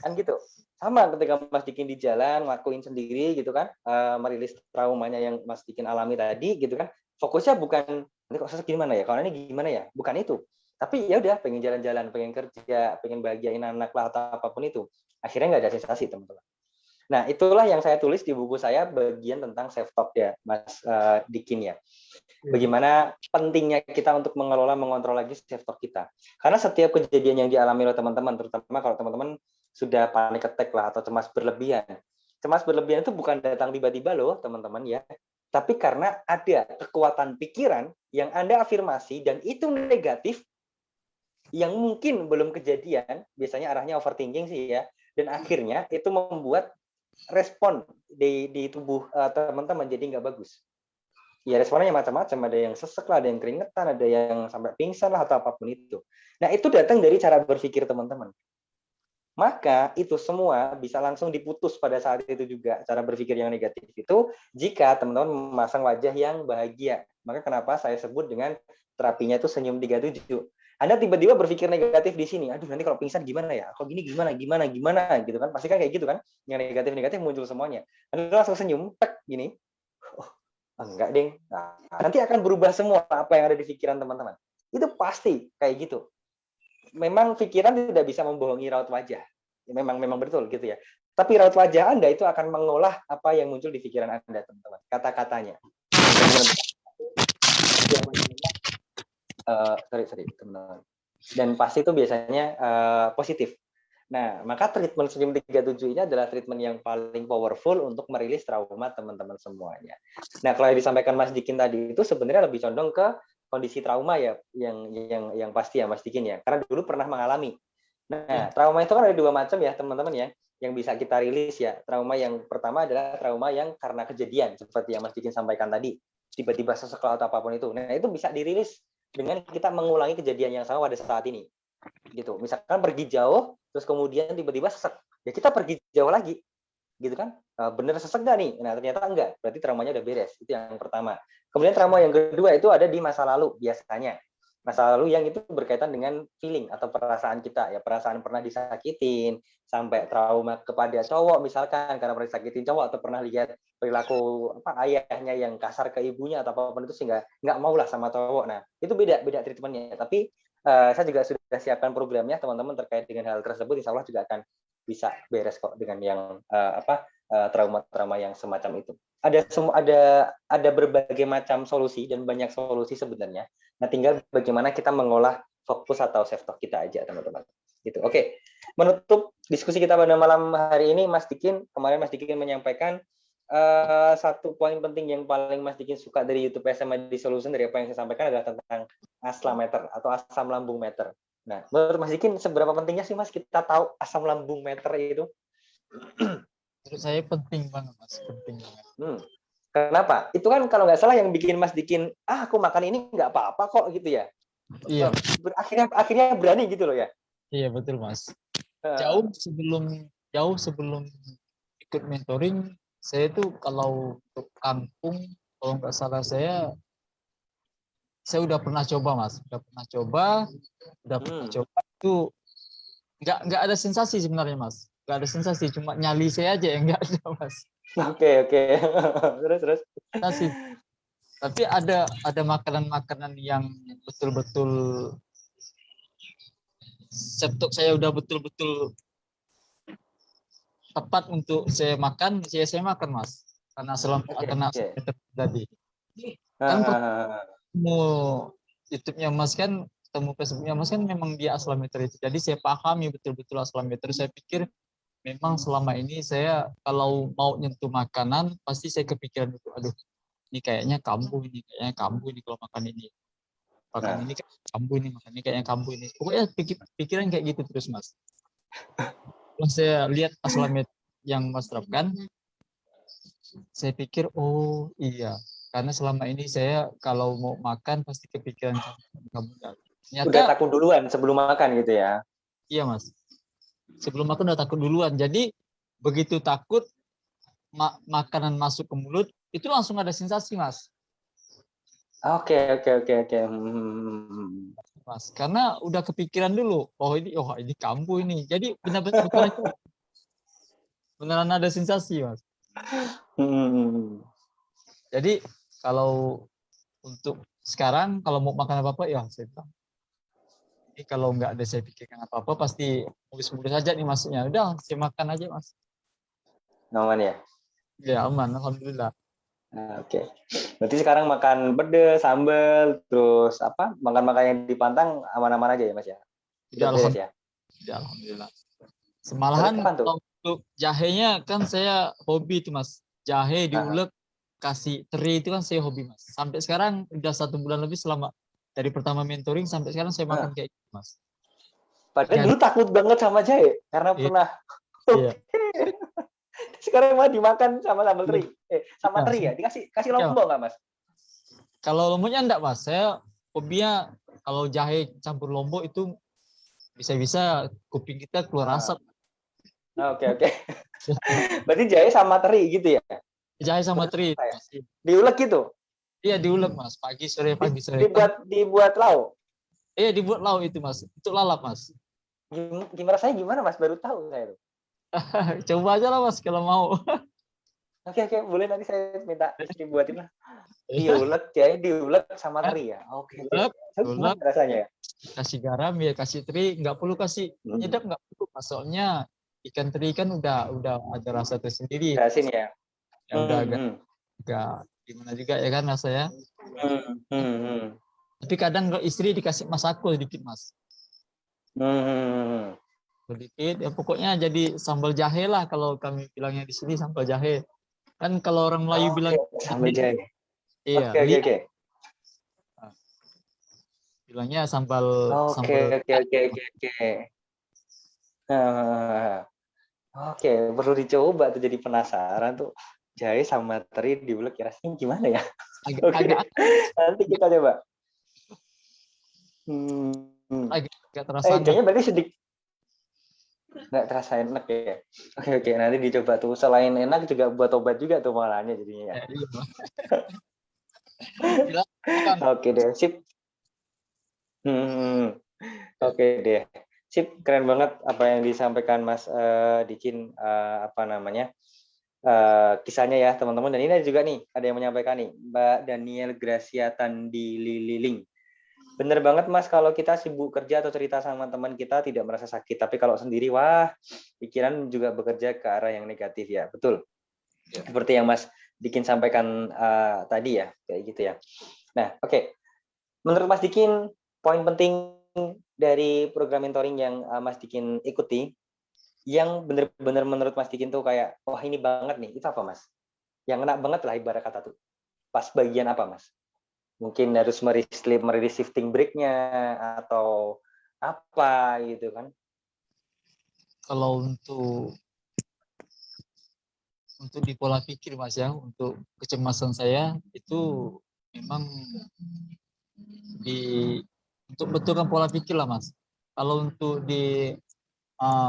Kan gitu. Sama ketika Mas Dikin di jalan ngelakuin sendiri gitu kan, merilis traumanya yang Mas Dikin alami tadi gitu kan, fokusnya bukan nanti kok sesak gimana ya, kalau ini gimana ya, bukan itu. Tapi ya udah, pengen jalan-jalan, pengen kerja, pengen bahagiain anak lah atau apapun itu, akhirnya nggak ada sensasi teman-teman. Nah, itulah yang saya tulis di buku saya bagian tentang self talk ya, Mas Dikin ya. Bagaimana pentingnya kita untuk mengelola, mengontrol lagi self talk kita. Karena setiap kejadian yang dialami oleh teman-teman, terutama kalau teman-teman sudah panic attack lah atau cemas berlebihan. Cemas berlebihan itu bukan datang tiba-tiba loh, teman-teman ya. Tapi karena ada kekuatan pikiran yang Anda afirmasi dan itu negatif, yang mungkin belum kejadian, biasanya arahnya overthinking sih ya, dan akhirnya itu membuat respon di tubuh teman-teman jadi nggak bagus. Ya responnya macam-macam, ada yang sesek lah, ada yang keringetan, ada yang sampai pingsan lah atau apapun itu. Nah itu datang dari cara berpikir teman-teman. Maka itu semua bisa langsung diputus pada saat itu juga, cara berpikir yang negatif itu, jika teman-teman memasang wajah yang bahagia. Maka kenapa saya sebut dengan terapinya itu senyum 37. Anda tiba-tiba berpikir negatif di sini, aduh nanti kalau pingsan gimana ya, kalau gini gimana gitu kan, pasti kan kayak gitu kan, yang negatif-negatif muncul semuanya. Anda langsung senyum, tek gini, oh enggak deh, nah, nanti akan berubah semua apa yang ada di pikiran teman-teman. Itu pasti kayak gitu. Memang pikiran tidak bisa membohongi raut wajah. Memang betul gitu ya. Tapi raut wajah Anda itu akan mengolah apa yang muncul di pikiran Anda, teman-teman. Kata-katanya. Sorry, teman-teman. Dan pasti itu biasanya positif. Nah, maka treatment senyum 37 ini adalah treatment yang paling powerful untuk merilis trauma teman-teman semuanya. Nah, kalau yang disampaikan Mas Dikin tadi itu sebenarnya lebih condong ke kondisi trauma ya, yang pasti ya Mas Dikin ya, karena dulu pernah mengalami. Nah, trauma itu kan ada dua macam ya teman-teman ya, yang bisa kita rilis ya. Trauma yang pertama adalah trauma yang karena kejadian, seperti yang Mas Dikin sampaikan tadi, tiba-tiba sesak atau apapun itu. Nah, itu bisa dirilis dengan kita mengulangi kejadian yang sama pada saat ini. Gitu. Misalkan pergi jauh, terus kemudian tiba-tiba sesak, ya kita pergi jauh lagi. Gitu kan, bener sesek nggak nih? Nah ternyata enggak, berarti traumanya udah beres. Itu yang pertama. Kemudian trauma yang kedua itu ada di masa lalu biasanya. Masa lalu yang itu berkaitan dengan feeling atau perasaan kita ya, perasaan pernah disakitin, sampai trauma kepada cowok misalkan karena pernah disakitin cowok atau pernah lihat perilaku ayahnya yang kasar ke ibunya atau apapun itu sehingga nggak mau lah sama cowok. Nah itu beda treatmentnya. Tapi saya juga sudah siapkan programnya teman-teman terkait dengan hal tersebut. Insya Allah juga akan bisa beres kok dengan yang trauma-trauma yang semacam itu. Ada berbagai macam solusi dan banyak solusi sebenarnya. Nah, tinggal bagaimana kita mengolah fokus atau self talk kita aja, teman-teman. Gitu. Oke. Menutup diskusi kita pada malam hari ini, Mas Dikin, kemarin Mas Dikin menyampaikan satu poin penting yang paling Mas Dikin suka dari YouTube SMID Solution dari apa yang saya sampaikan adalah tentang aslameter atau asam lambung meter. Nah, menurut Mas Dikin seberapa pentingnya sih Mas kita tahu asam lambung meter itu? Menurut saya penting banget Mas, penting banget. Kenapa? Itu kan kalau nggak salah yang bikin Mas Dikin, aku makan ini nggak apa-apa kok gitu ya. Iya. Akhirnya berani gitu loh ya. Iya betul Mas. Jauh sebelum ikut mentoring, saya tuh kalau untuk kampung, kalau nggak salah saya udah pernah coba Mas, udah pernah coba itu nggak ada sensasi sebenarnya Mas, nggak ada sensasi, cuma nyali saya aja yang nggak ada Mas. Oke. terus sensasi. Tapi ada makanan-makanan yang betul-betul septok saya udah betul-betul tepat untuk saya makan Mas, karena tadi kan mau YouTube-nya Mas kan, temu Facebook-nya Mas kan memang dia aslameter itu. Jadi saya pahami betul-betul aslameter. Saya pikir memang selama ini saya kalau mau nyentuh makanan pasti saya kepikiran itu, aduh ini kayaknya kambuh ini kalau makan ini. Makan ini kayak kambuh ini, makan ini kayaknya kambuh ini. Pokoknya pikiran kayak gitu terus Mas. Kalau saya lihat aslameter yang Mas terapkan, saya pikir oh iya, karena selama ini saya kalau mau makan pasti kepikiran kamu. Udah takut duluan sebelum makan gitu ya? Iya Mas. Sebelum makan udah takut duluan. Jadi begitu takut makanan masuk ke mulut itu langsung ada sensasi Mas. Oke. Mas, karena udah kepikiran dulu. Oh ini kambuh ini. Jadi beneran ada sensasi Mas. Jadi kalau untuk sekarang kalau mau makan apa-apa ya saya bilang. Ini kalau nggak ada saya pikirkan apa-apa pasti mulus-mulus aja nih masuknya. Udah saya makan aja Mas. Aman ya? Ya aman, alhamdulillah. Nah, oke. Berarti sekarang makan pedes, sambal, terus apa? Makan-makan yang dipantang aman-aman aja ya, Mas ya? Udah Ya beres ya? alhamdulillah. Berarti Semalahan kapan tuh? kalau untuk jahenya kan saya hobi itu Mas. Jahe Ah, diulek kasih teri itu kan saya hobi Mas. Sampai sekarang udah 1 bulan lebih selama dari pertama mentoring sampai sekarang saya makan ah. kayak gitu Mas. Padahal Gak ada. dulu takut banget sama jahe karena Iya, pernah. iya, Sekarang mah dimakan sama sambal iya. teri. Sama Iya. teri ya? Dikasih Iya. lombok nggak, Mas? Kalau lomboknya enggak Mas. Saya hobinya kalau jahe campur lombok itu bisa-bisa kuping kita keluar Ah, asap. oke oke. Berarti jahe sama teri gitu ya? Jahe sama Terus teri apa ya? Mas. Diulek gitu? Iya diulek Mas. Pagi sore kan. Dibuat lauk? Iya dibuat lauk itu Mas. Itu lalap Mas. Gimana saya gimana, Mas? Baru tahu saya tuh. Coba aja lah Mas kalau mau. Oke oke, boleh nanti saya minta istri buatin lah. Diulek, jahe diulek sama teri ya? Oke oke. Ulek, So, gimana ulek, rasanya ya? kasih garam ya kasih teri, nggak perlu kasih Hmm. penyedap nggak perlu. Mas. Soalnya ikan teri kan udah ada rasa tersendiri. Udah asin ya? Ya udah Hmm. agak gimana juga ya kan rasanya. Hmm. Tapi kadang kalau istri dikasih masako sedikit Mas. Hmm. Sedikit ya pokoknya jadi sambal jahe lah kalau kami bilangnya di sini sambal jahe. Kan kalau orang Melayu Oke, bilang sambal jahe. iya, Oke oke lihat oke. bilangnya sambal Oke sambal oke oke oke oke. Nah, oke, perlu dicoba tuh, jadi penasaran tuh. Jahe sama teri diulek rasanya gimana ya? agak Oke, agak nanti kita coba. Hmm. agak terasa aneh. Kayaknya berarti sedikit nggak terasa enak ya. Oke oke, nanti dicoba tuh. Selain enak juga buat obat juga tuh malahnya jadinya ya. Ya, iya. Bilang, kan. Oke deh, sip. Hmm. Oke deh, sip. Keren banget apa yang disampaikan Mas Dicin, apa namanya, kisahnya ya teman-teman. Dan ini ada juga nih, ada yang menyampaikan nih, Mbak Daniel Gracia Tandi Lililing. Bener banget Mas, kalau kita sibuk kerja atau cerita sama teman kita tidak merasa sakit, tapi kalau sendiri, wah, pikiran juga bekerja ke arah yang negatif ya, betul. Ya. Seperti yang Mas Dikin sampaikan tadi ya, kayak gitu ya. Nah, oke. Menurut Mas Dikin, poin penting dari program mentoring yang Mas Dikin ikuti, yang benar-benar menurut Mas Dikin tuh kayak, wah ini banget nih, itu apa Mas? Yang kena banget lah ibarat kata tuh. Pas bagian apa Mas? Mungkin harus merilis shifting break-nya atau apa gitu kan? Kalau untuk di pola pikir Mas ya, untuk kecemasan saya itu memang di untuk betulkan pola pikir lah Mas. Kalau untuk di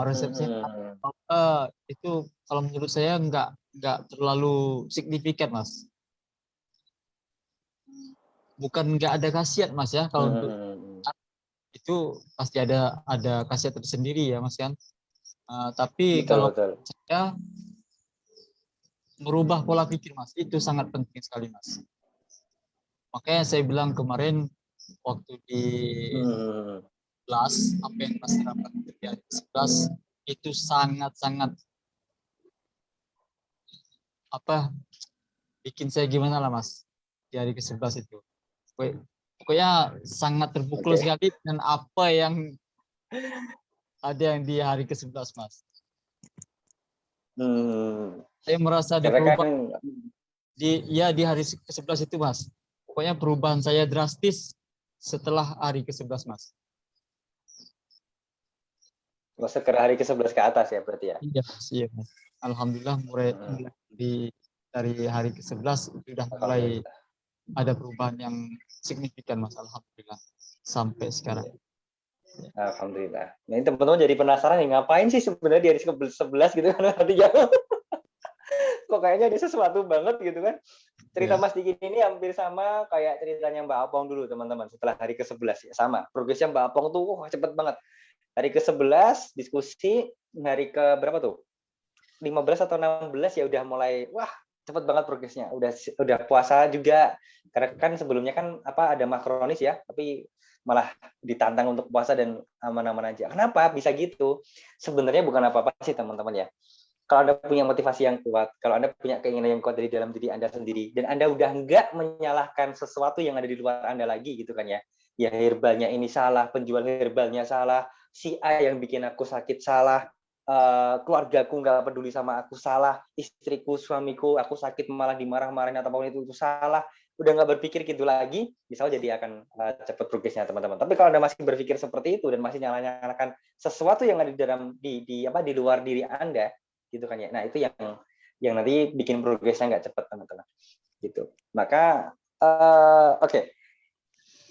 resepsi Hmm. itu kalau menurut saya nggak terlalu signifikan Mas. Bukan nggak ada khasiat Mas ya kalau untuk Hmm. itu pasti ada khasiat tersendiri ya Mas kan. Tapi Betul kalau betul. saya merubah pola pikir Mas itu sangat penting sekali Mas. Makanya saya bilang kemarin waktu di Hmm. kelas apa yang Mas terapkan di hari 11 itu sangat-sangat apa bikin saya gimana lah Mas di hari ke-11 itu. Pokoknya sangat terpukul Oke. sekali dengan apa yang ada yang di hari ke-11 Mas. Hmm. Saya merasa di Karena kan perubahan di hari ke-11 itu Mas. Pokoknya perubahan saya drastis setelah hari ke-11 Mas. masuk ke hari ke-11 ke atas ya berarti ya. Iya, iya Mas. Alhamdulillah mulai Hmm. dari hari ke-11 sudah mulai Alhamdulillah. ada perubahan yang signifikan Mas. Alhamdulillah sampai sekarang. Alhamdulillah. Nah, ini teman-teman jadi penasaran nih, ngapain sih sebenarnya di hari 11 gitu kan artinya. Kok kayaknya ada sesuatu banget gitu kan. Cerita Ya. Mas Diki ini hampir sama kayak ceritanya Mbak Apong dulu teman-teman setelah hari ke-11 ya, sama. Progresnya Mbak Apong tuh cepet banget. Hari ke-11 diskusi, hari ke berapa tuh? 15 atau 16 ya udah mulai wah cepet banget progresnya. Udah puasa juga. Karena kan sebelumnya kan apa ada makronis ya, tapi malah ditantang untuk puasa dan aman-aman aja. Kenapa bisa gitu? Sebenarnya bukan apa-apa sih teman-teman ya. kalau Anda punya motivasi yang kuat, kalau Anda punya keinginan yang kuat dari dalam diri Anda sendiri, dan Anda udah nggak menyalahkan sesuatu yang ada di luar Anda lagi gitu kan ya. Ya herbalnya ini salah, penjual herbalnya salah, si A yang bikin aku sakit salah, keluargaku nggak peduli sama aku salah, istriku, suamiku, aku sakit malah dimarah-marahin atau apapun itu salah. Udah nggak berpikir gitu lagi, misal jadi akan cepat progresnya teman-teman. Tapi kalau Anda masih berpikir seperti itu dan masih nyala-nyalakan sesuatu yang ada di dalam di luar diri Anda, gitu kan ya. Nah, itu yang nanti bikin progresnya nggak cepat teman-teman. Gitu. Maka oke.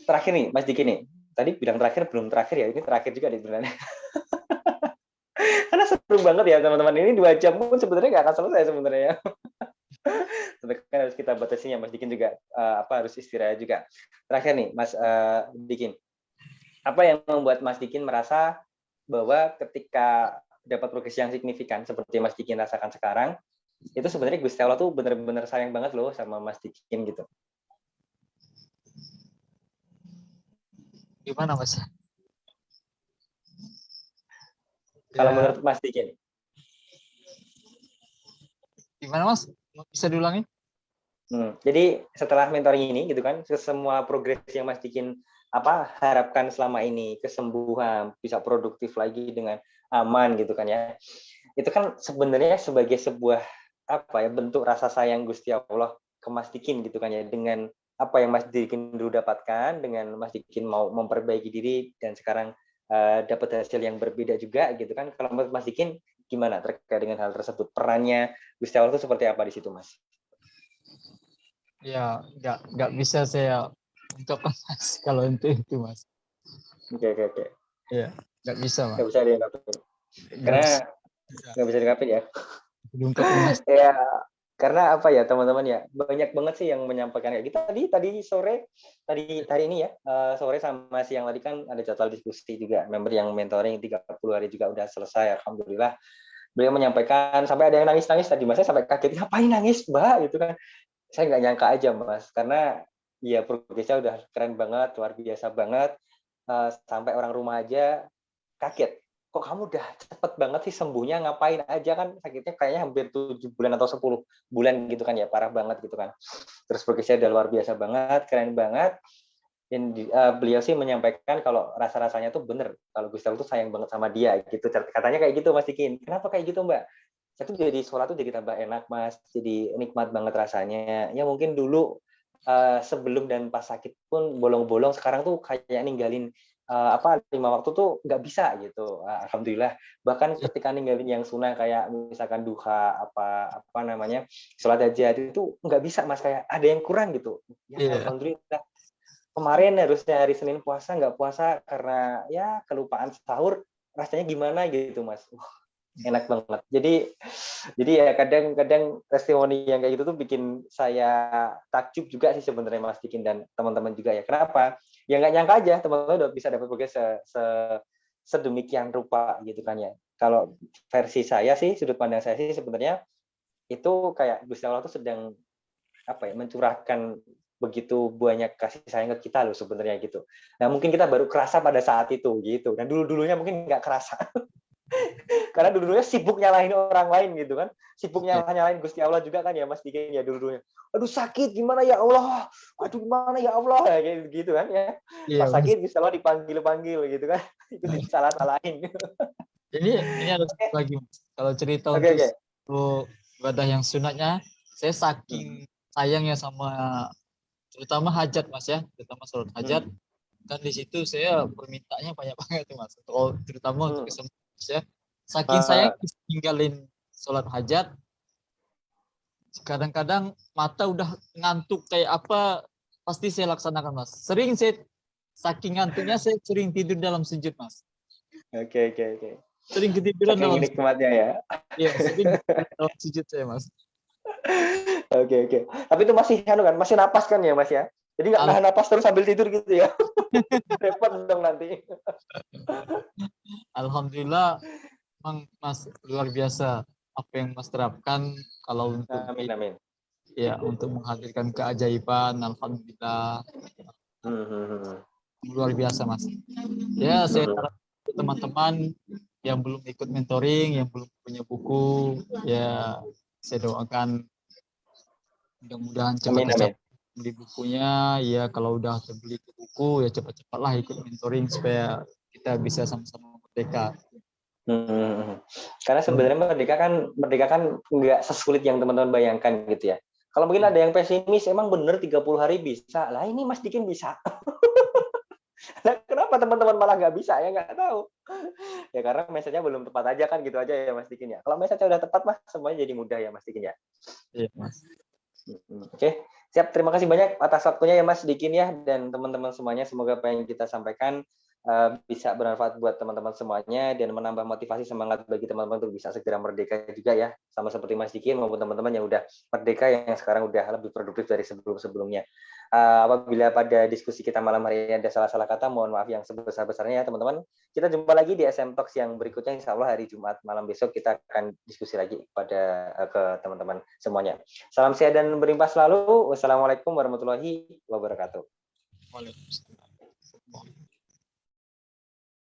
Terakhir nih, Mas Diki nih. Tadi bilang terakhir, belum terakhir ya. Ini terakhir juga nih sebenarnya. Karena seru banget ya teman-teman. Ini 2 jam pun sebenarnya nggak akan selesai sebenarnya. Tapi kan harus kita batasinya. Mas Dikin juga harus istirahat juga. Terakhir nih, Mas Dikin. Apa yang membuat Mas Dikin merasa bahwa ketika dapat progres yang signifikan seperti Mas Dikin rasakan sekarang, itu sebenarnya Gusti Allah tuh benar-benar sayang banget loh sama Mas Dikin gitu. Gimana Mas? Kalau menurut Mas Dikin. Gimana Mas? Bisa diulangi? Jadi setelah mentoring ini gitu kan, semua progres yang Mas Dikin harapkan selama ini, kesembuhan, bisa produktif lagi dengan aman gitu kan ya. Itu kan sebenarnya sebagai sebuah bentuk rasa sayang Gusti Allah ke Mas Dikin gitu kan ya, dengan apa yang Mas Dikin dulu dapatkan, dengan Mas Dikin mau memperbaiki diri dan sekarang dapat hasil yang berbeda juga gitu kan. Kalau Mas Dikin gimana terkait dengan hal tersebut? Perannya Gusti Allah itu seperti apa di situ, Mas? Ya, nggak bisa saya ungkapkan Mas kalau untuk itu Mas. Oke. Ya, nggak bisa Mas. Nggak bisa diungkapin. Karena nggak bisa diungkapin ya. Diungkapin Mas. Ya, karena teman-teman ya, banyak banget sih yang menyampaikan kayak gitu. Tadi sore, hari ini ya, sore sama siang tadi kan ada jadwal diskusi juga, member yang mentoring 30 hari juga udah selesai, alhamdulillah. Beliau menyampaikan sampai ada yang nangis-nangis tadi, Mas, saya sampai kaget, ngapain nangis, Mbak, gitu kan. Saya nggak nyangka aja, Mas, karena ya progresnya udah keren banget, luar biasa banget, sampai orang rumah aja kaget. Kok kamu udah cepet banget sih sembuhnya, ngapain aja, kan sakitnya kayaknya hampir 7 bulan atau 10 bulan gitu kan ya, parah banget gitu kan. Terus progresnya udah luar biasa banget, keren banget. Dan beliau sih menyampaikan kalau rasa-rasanya tuh bener, kalau Gustavo tuh sayang banget sama dia gitu. Katanya kayak gitu, Mas Dikin. Kenapa kayak gitu, Mbak? Saya tuh jadi sholat tuh jadi tambah enak, Mas. Jadi nikmat banget rasanya. Ya mungkin dulu sebelum dan pas sakit pun bolong-bolong, sekarang tuh kayak ninggalin 5 waktu tuh nggak bisa gitu. Alhamdulillah. Bahkan ketika ninggalin yang sunnah kayak misalkan duha sholat hajat itu nggak bisa, Mas, kayak ada yang kurang gitu. Ya alhamdulillah. Kemarin harusnya hari Senin puasa, nggak puasa karena ya kelupaan sahur, rasanya gimana gitu, Mas. Enak banget. Jadi ya kadang-kadang testimoni yang kayak gitu tuh bikin saya takjub juga sih sebenarnya, Mas Dikin dan teman-teman juga ya. Kenapa? Ya nggak nyangka aja teman-teman udah bisa dapat progres sedemikian rupa gitu kan ya. Kalau versi saya sih, sudut pandang saya sih sebenarnya itu kayak Gusti Allah tuh sedang mencurahkan begitu banyak kasih sayang ke kita loh sebenarnya gitu. Nah mungkin kita baru kerasa pada saat itu gitu. Dan dulunya mungkin nggak kerasa. Karena dulunya sibuk nyalahin orang lain gitu kan. Sibuk nyalahin Gusti Allah juga kan ya, Mas Dikin ya dulunya. Aduh sakit gimana ya Allah. Aduh gimana ya Allah, kayak gitu kan ya. Pas sakit Gusti Allah dipanggil gitu kan. Itu disalah-salahin. Ini ada lagi Mas. Kalau cerita untuk ibadah yang sunatnya, saya saking sayangnya sama terutama hajat Mas ya, terutama sholat hajat. Kan di situ saya permintaannya banyak banget tuh Mas. Terutama untuk kesembuhan ya. Saking sayang tinggalin sholat hajat, kadang-kadang mata udah ngantuk kayak apa, pasti saya laksanakan Mas. Sering saya saking ngantuknya saya sering tidur dalam sujud Mas. Oke. Sering ketiduran dalam nikmatnya ya. Iya, sering dalam sujud saya Mas. Oke. Tapi itu masih masih napas kan ya, Mas ya? Jadi nggak nahan napas terus sambil tidur gitu ya. Repot dong nanti. Alhamdulillah, Bang Mas luar biasa apa yang Mas terapkan kalau untuk amin. Ya, untuk menghadirkan keajaiban, alhamdulillah. Luar biasa Mas. Ya, saya harap teman-teman yang belum ikut mentoring, yang belum punya buku, ya saya doakan mudah-mudahan Amin, amin. cepat-cepat beli bukunya. Ya kalau udah terbeli buku, ya cepat-cepatlah ikut mentoring supaya kita bisa sama-sama merdeka. Karena sebenarnya merdeka kan nggak sesulit yang teman-teman bayangkan gitu ya. Kalau mungkin ada yang pesimis, emang bener 30 hari bisa. Lah ini Mas Dikin bisa. Nah, kenapa teman-teman malah nggak bisa ya, nggak tahu. Ya karena message-nya belum tepat aja kan, gitu aja ya Mas Dikin ya. Kalau message-nya udah tepat Mas, semuanya jadi mudah ya Mas Dikin ya. Iya, Mas. Oke, siap. Terima kasih banyak atas waktunya ya Mas Dikin ya, dan teman-teman semuanya. Semoga apa yang kita sampaikan bisa bermanfaat buat teman-teman semuanya dan menambah motivasi semangat bagi teman-teman untuk bisa segera merdeka juga ya, sama seperti Mas Dikin maupun teman-teman yang udah merdeka yang sekarang udah lebih produktif dari sebelum-sebelumnya. Apabila pada diskusi kita malam hari ini ada salah-salah kata, mohon maaf yang sebesar-besarnya ya teman-teman. Kita jumpa lagi di SM Talks yang berikutnya, insya Allah hari Jumat malam besok kita akan diskusi lagi ke teman-teman semuanya. Salam sehat dan berlimpah selalu. Wassalamualaikum warahmatullahi wabarakatuh. Waalaikumsalam.